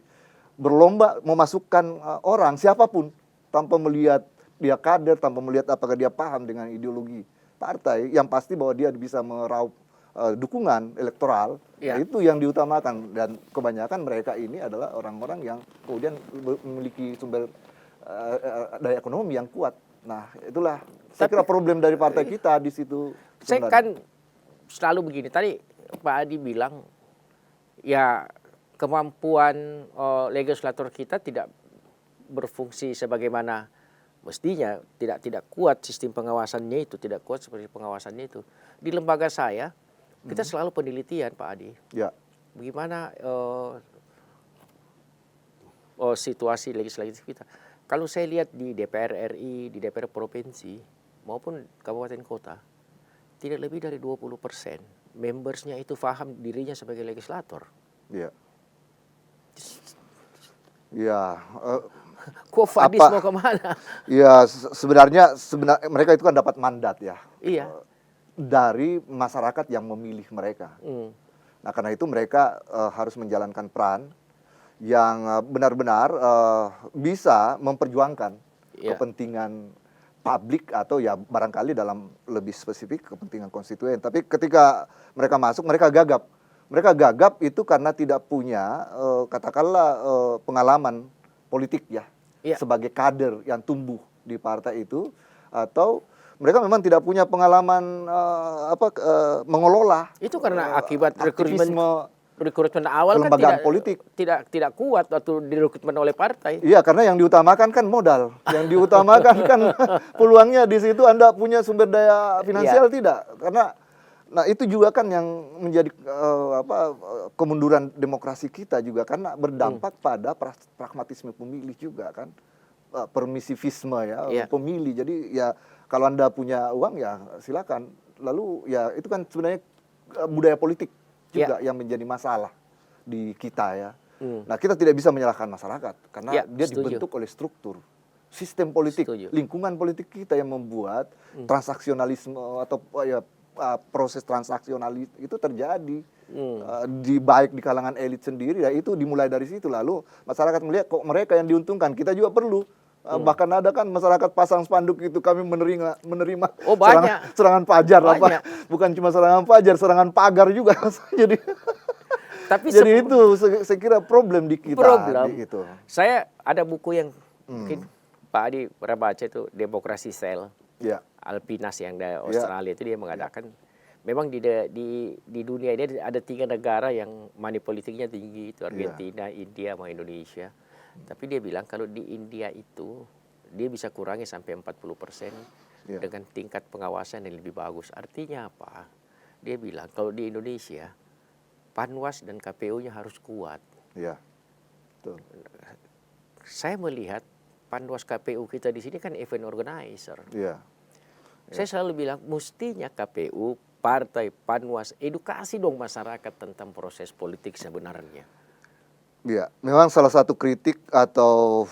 berlomba memasukkan orang siapapun tanpa melihat dia kader, tanpa melihat apakah dia paham dengan ideologi partai, yang pasti bahwa dia bisa meraup dukungan elektoral. Itu yang diutamakan, dan kebanyakan mereka ini adalah orang-orang yang kemudian memiliki sumber daya ekonomi yang kuat. Nah, itulah saya kira problem dari partai kita di situ. Saya kan selalu begini, tadi Pak Adi bilang ya kemampuan legislator kita tidak berfungsi sebagaimana mestinya, tidak kuat sistem pengawasannya itu, tidak kuat seperti pengawasannya itu. Di lembaga saya kita selalu penelitian Pak Adi. Ya. Bagaimana situasi legislatif kita. Kalau saya lihat di DPR RI, di DPR provinsi maupun kabupaten kota, tidak lebih dari 20% membersnya itu paham dirinya sebagai legislator. Iya. Ya. Kok Fadis mau kemana? Ya, sebenarnya mereka itu kan dapat mandat ya. Iya. Dari masyarakat yang memilih mereka. Nah, karena itu mereka harus menjalankan peran yang benar-benar bisa memperjuangkan kepentingan publik, atau ya barangkali dalam lebih spesifik kepentingan konstituen. Tapi ketika mereka masuk, mereka gagap. Mereka gagap itu karena tidak punya katakanlah pengalaman politik ya, sebagai kader yang tumbuh di partai itu, atau mereka memang tidak punya pengalaman mengelola. Itu karena akibat aktivisme rekrutmen awal kelembagaan kan politik tidak kuat waktu direkrutmen oleh partai. Iya, karena yang diutamakan kan modal, yang diutamakan kan peluangnya di situ. Anda punya sumber daya finansial tidak? Karena nah itu juga kan yang menjadi kemunduran demokrasi kita juga, karena berdampak pada pragmatisme pemilih juga kan, permisivisme ya pemilih. Jadi ya kalau Anda punya uang ya silakan. Lalu ya itu kan sebenarnya budaya politik juga yang menjadi masalah di kita ya. Nah, kita tidak bisa menyalahkan masyarakat karena dia dibentuk oleh struktur sistem politik, Setuju. lingkungan politik kita yang membuat transaksionalisme atau proses transaksionalis itu terjadi. Baik di kalangan elit sendiri, ya itu dimulai dari situ. Lalu masyarakat melihat kok mereka yang diuntungkan, kita juga perlu. Bahkan ada kan masyarakat pasang spanduk itu, kami menerima Oh, banyak. serangan fajar, Banyak. bukan cuma serangan fajar, serangan pagar juga. jadi Tapi jadi itu saya kira problem di kita. problem. Gitu. Saya ada buku yang mungkin Pak Adi pernah baca, itu Demokrasi Sel. Ya. Alpinas yang dari Australia itu dia mengatakan memang di dunia ini ada 3 negara yang money politiknya tinggi, itu Argentina, India, sama Indonesia. Tapi dia bilang kalau di India itu dia bisa kurangi sampai 40% dengan tingkat pengawasan yang lebih bagus. Artinya apa? Dia bilang kalau di Indonesia Panwas dan KPU-nya harus kuat. Ya. Betul. Saya melihat Panwas KPU kita di sini kan event organizer. Iya. Saya selalu bilang mestinya KPU, partai, Panwas, edukasi dong masyarakat tentang proses politik sebenarnya. Iya, memang salah satu kritik atau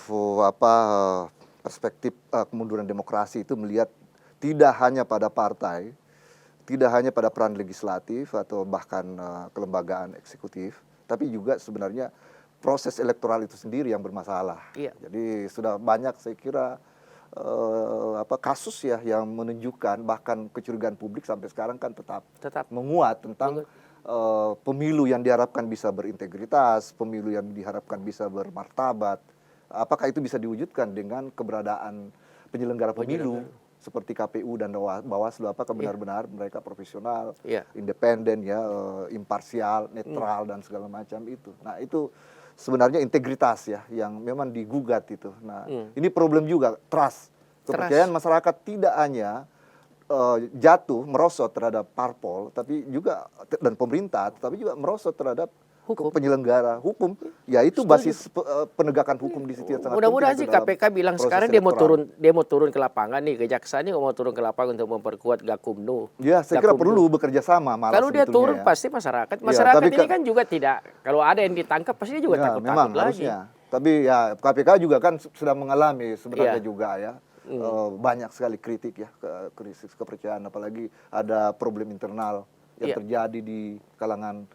perspektif kemunduran demokrasi itu melihat tidak hanya pada partai, tidak hanya pada peran legislatif atau bahkan kelembagaan eksekutif, tapi juga sebenarnya proses elektoral itu sendiri yang bermasalah. Iya. Jadi sudah banyak saya kira kasus ya yang menunjukkan, bahkan kecurigaan publik sampai sekarang kan tetap menguat tentang pemilu yang diharapkan bisa berintegritas, pemilu yang diharapkan bisa bermartabat. Apakah itu bisa diwujudkan dengan keberadaan penyelenggara pemilu seperti KPU dan Bawaslu? Apakah benar-benar mereka profesional, independen, imparsial, netral dan segala macam itu. Nah, itu sebenarnya integritas ya yang memang digugat itu. Nah, ini problem juga, trust. Kepercayaan masyarakat tidak hanya jatuh merosot terhadap parpol, tapi juga dan pemerintah, tapi juga merosot terhadap penyelenggara hukum. Ya itu basis penegakan hukum di situ. Mudah-mudahan sih KPK bilang sekarang dia mau turun ke lapangan nih, kejaksaan ini mau turun ke lapangan untuk memperkuat Gakumdu. Ya, saya kira perlu bekerja sama malah. Kalau dia turun pasti masyarakat ini kan juga tidak, kalau ada yang ditangkap pasti dia juga takut-takut lagi. Harusnya. Tapi ya KPK juga kan sedang mengalami sebenarnya juga ya. Banyak sekali kritik ya, krisis kepercayaan, apalagi ada problem internal yang terjadi di kalangan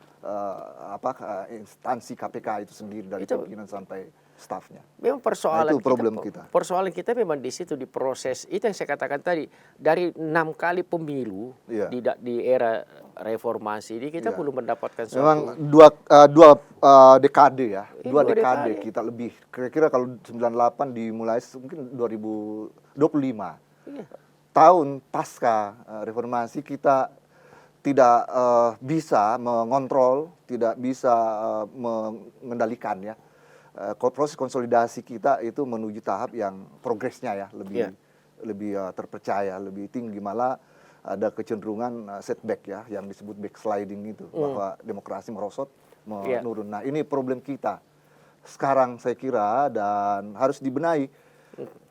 instansi KPK itu sendiri, dari pimpinan sampai stafnya. Memang persoalan itu problem kita. Persoalan kita memang di situ, di proses itu yang saya katakan tadi, dari 6 kali pemilu di era reformasi ini kita belum mendapatkan suatu. Memang dua dekade ya, dua dekade kita lebih. Kira-kira kalau 98 dimulai mungkin 2025 tahun pasca reformasi, kita tidak bisa mengontrol, tidak bisa mengendalikan ya. Proses konsolidasi kita itu menuju tahap yang progresnya ya lebih terpercaya, lebih tinggi, malah ada kecenderungan setback ya yang disebut backsliding itu, bahwa demokrasi merosot, menurun. Nah, ini problem kita sekarang saya kira, dan harus dibenahi.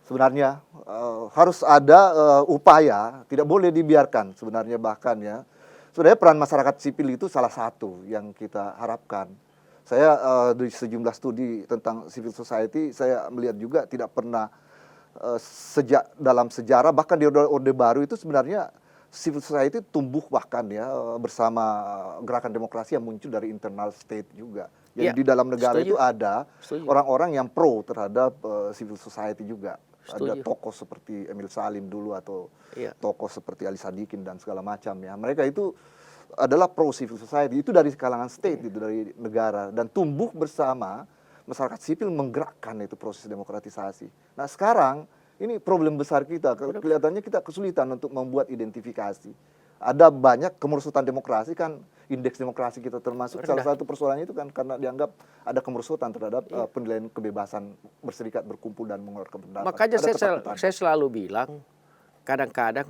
Sebenarnya harus ada upaya, tidak boleh dibiarkan sebenarnya, bahkan ya. Sebenarnya peran masyarakat sipil itu salah satu yang kita harapkan. Saya di sejumlah studi tentang civil society, saya melihat juga tidak pernah sejak dalam sejarah, bahkan di Orde Baru itu sebenarnya civil society tumbuh bahkan ya bersama gerakan demokrasi yang muncul dari internal state juga. Jadi di dalam negara itu ada orang-orang yang pro terhadap civil society juga. Ada tokoh seperti Emil Salim dulu, atau tokoh seperti Ali Sadikin dan segala macam ya. Mereka itu adalah pro civil society, itu dari kalangan state, itu dari negara, dan tumbuh bersama masyarakat sipil menggerakkan itu proses demokratisasi. Nah, sekarang ini problem besar kita, kelihatannya kita kesulitan untuk membuat identifikasi. Ada banyak kemerosotan demokrasi kan, indeks demokrasi kita termasuk salah satu persoalannya itu kan karena dianggap ada kemerosotan terhadap penilaian kebebasan berserikat, berkumpul dan mengeluarkan pendapat. Makanya saya selalu bilang, kadang-kadang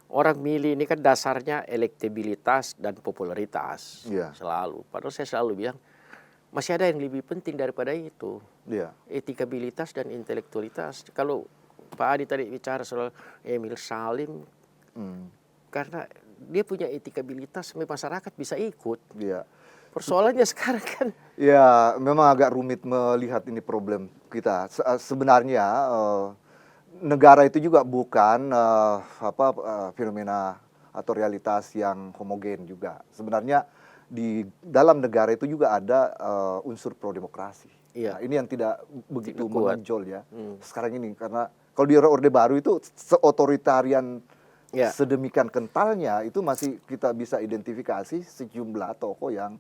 orang milih ini kan dasarnya elektabilitas dan popularitas selalu. Padahal saya selalu bilang masih ada yang lebih penting daripada itu, etikabilitas dan intelektualitas. Kalau Pak Adi tadi bicara soal Emil Salim, karena dia punya etikabilitas, masyarakat bisa ikut. Persoalannya sekarang kan. Ya, memang agak rumit melihat ini problem kita. Sebenarnya negara itu juga bukan fenomena atau realitas yang homogen juga. Sebenarnya di dalam negara itu juga ada unsur pro demokrasi. Iya. Nah, ini yang tidak begitu Tidak kuat. menonjol ya sekarang ini, karena kalau di Orde Baru itu seotoritarian Ya. sedemikian kentalnya itu masih kita bisa identifikasi sejumlah tokoh yang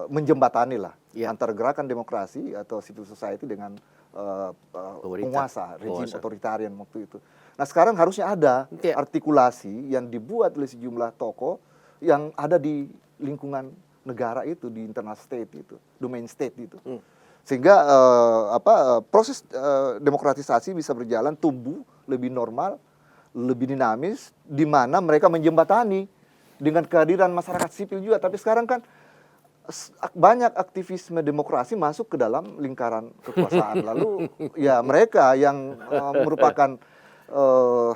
menjembatani lah antara gerakan demokrasi atau civil society dengan penguasa, rejim otoritarian waktu itu. Nah, sekarang harusnya ada artikulasi yang dibuat oleh sejumlah tokoh yang ada di lingkungan negara itu, di internal state itu, domain state itu. Sehingga proses demokratisasi bisa berjalan, tumbuh lebih normal, lebih dinamis, di mana mereka menjembatani dengan kehadiran masyarakat sipil juga. Tapi sekarang kan banyak aktivisme demokrasi masuk ke dalam lingkaran kekuasaan. Lalu ya mereka yang merupakan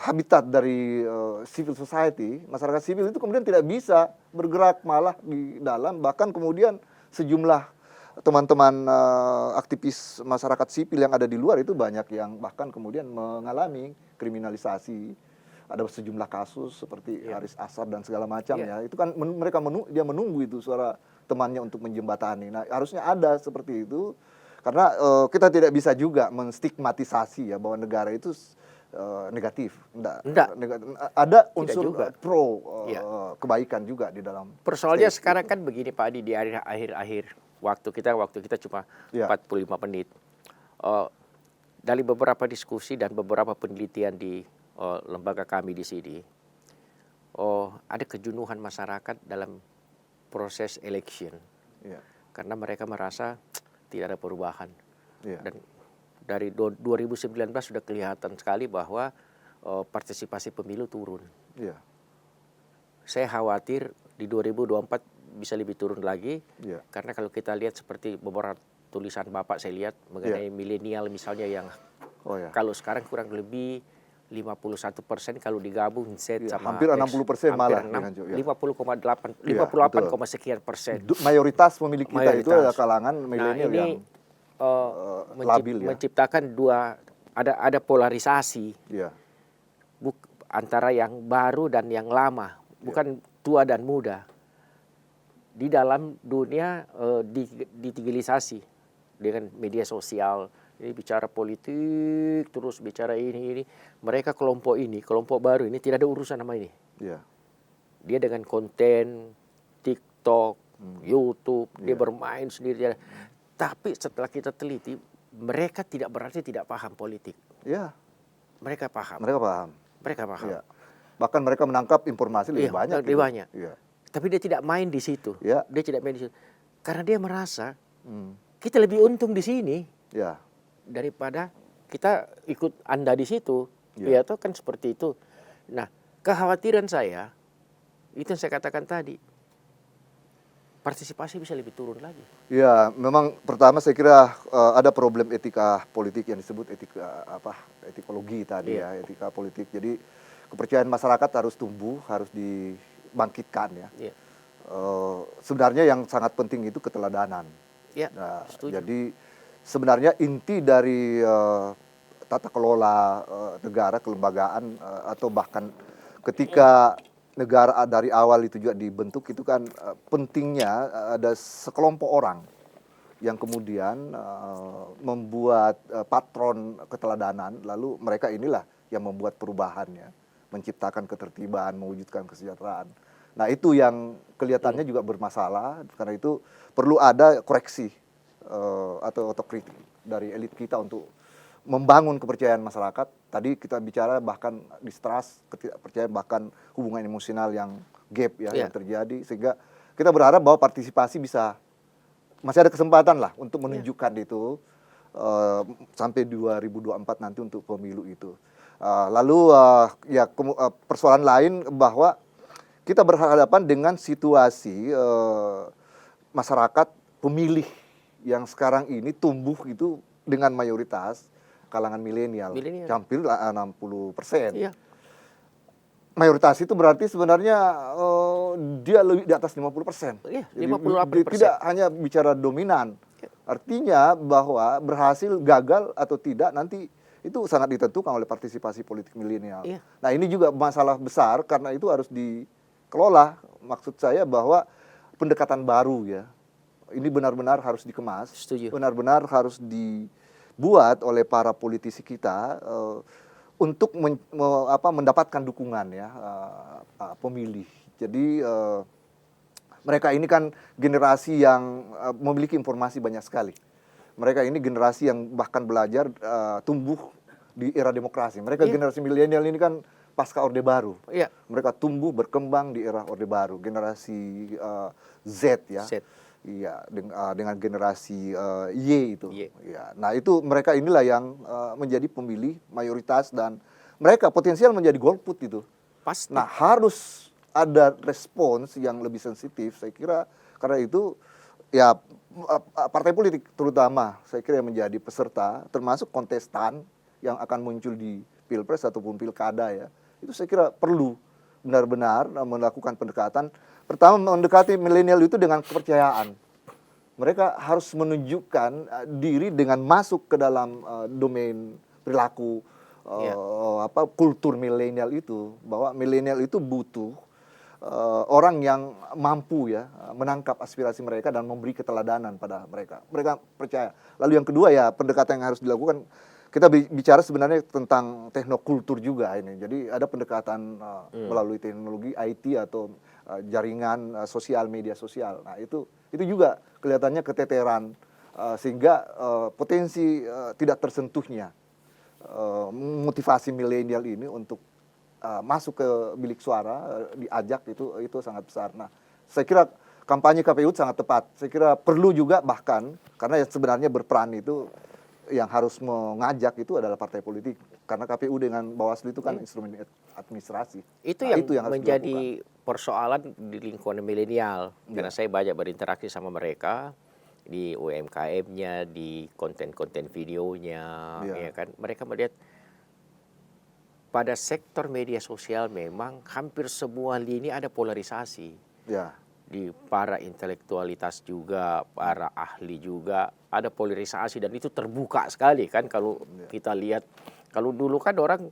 habitat dari civil society, masyarakat sipil itu kemudian tidak bisa bergerak malah di dalam, bahkan kemudian sejumlah teman-teman aktivis masyarakat sipil yang ada di luar itu banyak yang bahkan kemudian mengalami kriminalisasi. Ada sejumlah kasus seperti Haris Ashar dan segala macam ya. Itu kan mereka dia menunggu itu suara temannya untuk menjembatani. Nah, harusnya ada seperti itu karena kita tidak bisa juga menstigmatisasi ya bahwa negara itu negatif. Enggak. Ada unsur pro kebaikan juga di dalam. Persoalannya sekarang kan begini Pak Adi, di akhir-akhir waktu kita cuma 45 menit. Dari beberapa diskusi dan beberapa penelitian di lembaga kami di sini, ada kejenuhan masyarakat dalam proses election, karena mereka merasa tidak ada perubahan. Dan dari 2019 sudah kelihatan sekali bahwa partisipasi pemilu turun. Saya khawatir di 2024 bisa lebih turun lagi, karena kalau kita lihat seperti beberapa tulisan Bapak saya lihat mengenai milenial misalnya yang kalau sekarang kurang lebih 51% kalau digabung Z sama hampir 60% malah 50,8 sekian persen. Mayoritas pemilih kita itu adalah kalangan milenial yang labil menciptakan ada polarisasi antara yang baru dan yang lama, bukan tua dan muda. Di dalam dunia digitalisasi dengan media sosial, ini bicara politik, terus bicara ini. Mereka kelompok baru ini tidak ada urusan sama ini. Dia dengan konten TikTok, YouTube, dia bermain sendiri. Tapi setelah kita teliti, mereka tidak berarti tidak paham politik. Mereka paham. Bahkan mereka menangkap informasi lebih banyak. Lebih banyak. Tapi dia tidak main di situ. Karena dia merasa kita lebih untung di sini. Daripada kita ikut Anda di situ, ya toh kan seperti itu. Nah, kekhawatiran saya itu yang saya katakan tadi, partisipasi bisa lebih turun lagi. Ya, memang pertama saya kira ada problem etika politik yang disebut etikologi tadi etika politik. Jadi kepercayaan masyarakat harus tumbuh, harus dibangkitkan ya. Sebenarnya yang sangat penting itu keteladanan. Nah, jadi sebenarnya inti dari tata kelola negara, kelembagaan atau bahkan ketika negara dari awal itu juga dibentuk itu kan pentingnya ada sekelompok orang yang kemudian membuat patron keteladanan, lalu mereka inilah yang membuat perubahannya, menciptakan ketertiban, mewujudkan kesejahteraan. Nah, itu yang kelihatannya juga bermasalah, karena itu perlu ada koreksi atau otokritik dari elit kita untuk membangun kepercayaan masyarakat. Tadi kita bicara bahkan distrust, ketidakpercayaan, bahkan hubungan emosional yang gap yang terjadi, sehingga kita berharap bahwa partisipasi masih ada kesempatan lah untuk menunjukkan itu sampai 2024 nanti untuk pemilu itu. Lalu persoalan lain bahwa kita berhadapan dengan situasi masyarakat pemilih yang sekarang ini tumbuh itu dengan mayoritas kalangan milenial, hampir 60%. mayoritas itu berarti sebenarnya dia lebih di atas 50%. Iya, Jadi 58%. tidak hanya bicara dominan. Artinya bahwa berhasil, gagal atau tidak nanti itu sangat ditentukan oleh partisipasi politik milenial. Iya. Nah, ini juga masalah besar karena itu harus dikelola. Maksud saya bahwa pendekatan baru ya. Ini benar-benar harus dikemas. Setuju. Benar-benar harus dibuat oleh para politisi kita untuk mendapatkan dukungan ya pemilih. Jadi mereka ini kan generasi yang memiliki informasi banyak sekali. Mereka ini generasi yang bahkan belajar tumbuh di era demokrasi. Mereka generasi milenial ini kan pasca Orde Baru. Iya. Mereka tumbuh berkembang di era Orde Baru. Generasi Z ya. Z. Iya, dengan generasi Y itu. Y. Ya, nah itu mereka inilah yang menjadi pemilih mayoritas dan mereka potensial menjadi golput itu. Pasti. Nah harus ada respons yang lebih sensitif, saya kira karena itu ya partai politik terutama saya kira yang menjadi peserta, termasuk kontestan yang akan muncul di pilpres ataupun pilkada ya, itu saya kira perlu benar-benar melakukan pendekatan. Pertama, mendekati milenial itu dengan kepercayaan. Mereka harus menunjukkan diri dengan masuk ke dalam domain perilaku kultur milenial itu, bahwa milenial itu butuh orang yang mampu ya menangkap aspirasi mereka dan memberi keteladanan pada mereka. Mereka percaya. Lalu yang kedua ya pendekatan yang harus dilakukan, kita bicara sebenarnya tentang teknokultur juga ini. Jadi ada pendekatan melalui teknologi IT atau jaringan sosial, media sosial. Nah itu juga kelihatannya keteteran sehingga potensi tidak tersentuhnya motivasi milenial ini untuk masuk ke bilik suara, diajak itu sangat besar. Nah, saya kira kampanye KPU sangat tepat. Saya kira perlu juga bahkan karena yang sebenarnya berperan itu yang harus mengajak itu adalah partai politik. Karena KPU dengan Bawaslu itu kan instrumen administrasi. Itu nah, yang harus menjadi persoalan di lingkungan milenial. Karena saya banyak berinteraksi sama mereka di UMKM-nya, di konten-konten videonya, ya kan. Mereka melihat pada sektor media sosial memang hampir semua lini ada polarisasi. Ya. Di para intelektualitas juga, para ahli juga ada polarisasi dan itu terbuka sekali kan kalau kita lihat. Kalau dulu kan orang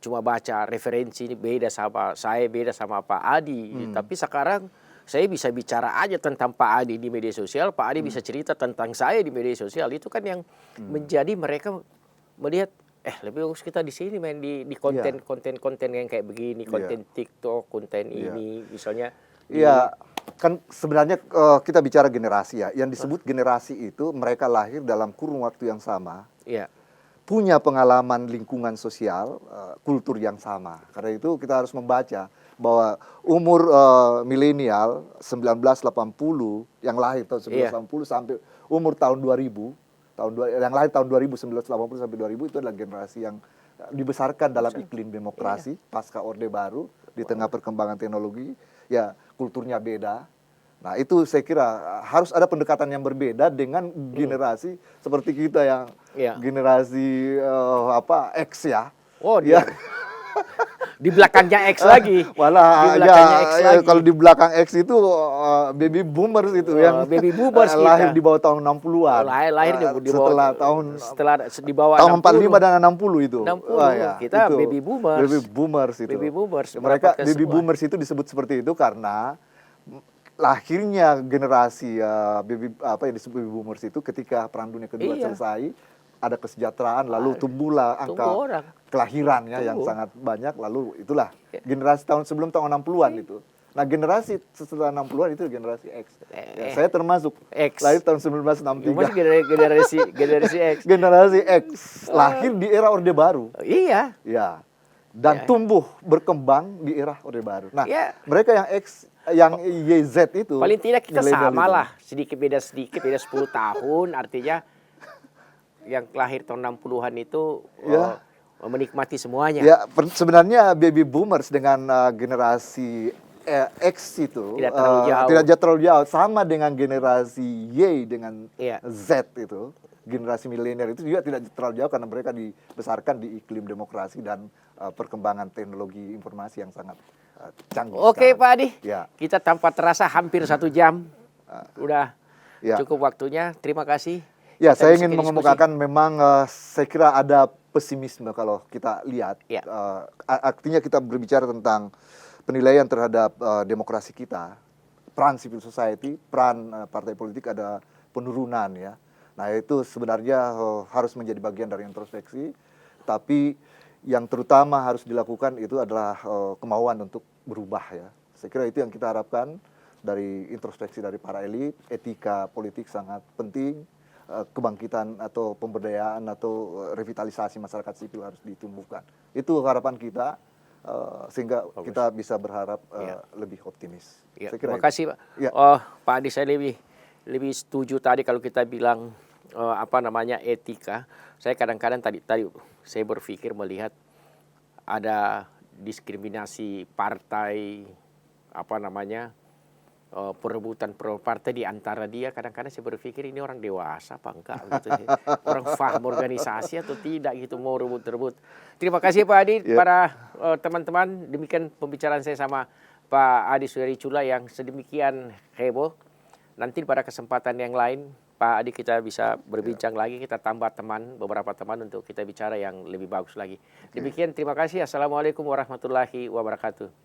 cuma baca referensi ini beda sama saya, beda sama Pak Adi. Tapi sekarang saya bisa bicara aja tentang Pak Adi di media sosial, Pak Adi bisa cerita tentang saya di media sosial. Itu kan yang menjadi mereka melihat lebih bagus kita di sini main di konten yang kayak begini, konten TikTok, konten ini misalnya. Iya, kan sebenarnya kita bicara generasi ya. Yang disebut generasi itu mereka lahir dalam kurun waktu yang sama. Iya. Punya pengalaman lingkungan sosial, kultur yang sama. Karena itu kita harus membaca bahwa umur milenial 1980 yang lahir tahun 1980 sampai umur tahun 2000, yang lahir tahun 2000, 1980 sampai 2000 itu adalah generasi yang dibesarkan dalam iklim demokrasi pasca Orde Baru di tengah perkembangan teknologi, ya kulturnya beda. Nah itu saya kira harus ada pendekatan yang berbeda dengan generasi seperti kita yang generasi X ya. Oh dia. Di belakangnya X lagi. Malah kalau di belakang X itu baby boomers itu yang baby boomers lahir di bawah tahun 60-an. Lahir di bawah setelah di bawah tahun 45 dan 60 itu. 60. Kita itu, baby boomers. Baby boomers itu. Baby boomers. Mereka baby boomers itu disebut seperti itu karena lahirnya generasi yang disebut baby boomers itu ketika Perang Dunia Kedua selesai, ada kesejahteraan, lalu tumbuhlah angka kelahiran ya yang sangat banyak, lalu itulah generasi sebelum tahun 60-an itu. Nah generasi setelah 60-an itu generasi X. Saya termasuk X. Lahir tahun 1963. Masih generasi X. Generasi X lahir di era Orde Baru. Iya. Ya. Dan tumbuh berkembang di era Orde Baru. Nah mereka yang X, yang YZ itu paling tidak kita sama lah, sedikit beda 10 tahun, artinya yang lahir tahun 60-an itu menikmati semuanya. Ya, sebenarnya baby boomers dengan generasi X itu tidak terlalu jauh, sama dengan generasi Y dengan Z itu. generasi milenial itu juga tidak terlalu jauh karena mereka dibesarkan di iklim demokrasi dan perkembangan teknologi informasi yang sangat canggih. Oke sekarang. Pak Adi, Ya. kita tanpa terasa hampir 1 jam. Udah Ya. cukup waktunya. Terima kasih. Ya, Kita saya bisa ingin diskusi. mengemukakan memang saya kira ada pesimisme kalau kita lihat. Ya. Artinya kita berbicara tentang penilaian terhadap demokrasi kita, peran civil society, peran partai politik ada penurunan ya. Nah itu sebenarnya harus menjadi bagian dari introspeksi, tapi yang terutama harus dilakukan itu adalah kemauan untuk berubah ya. Saya kira itu yang kita harapkan dari introspeksi dari para elit, etika politik sangat penting, kebangkitan atau pemberdayaan atau revitalisasi masyarakat sipil harus ditumbuhkan. Itu harapan kita sehingga kita bisa berharap lebih optimis. Ya, Saya kira terima kasih Pak. Ya. Pak Adi, saya lebih setuju tadi kalau kita bilang etika. Saya kadang-kadang tadi saya berpikir melihat ada diskriminasi partai perebutan partai di antara dia. Kadang-kadang saya berpikir ini orang dewasa apa enggak gitu. Orang paham organisasi atau tidak gitu mau rebut-rebut. Terima kasih Pak Adi. Para teman-teman, demikian pembicaraan saya sama Pak Adi Suaricula yang sedemikian heboh. Nanti pada kesempatan yang lain Pak Adi kita bisa berbincang lagi, kita tambah beberapa teman untuk kita bicara yang lebih bagus lagi. Demikian, terima kasih. Assalamualaikum warahmatullahi wabarakatuh.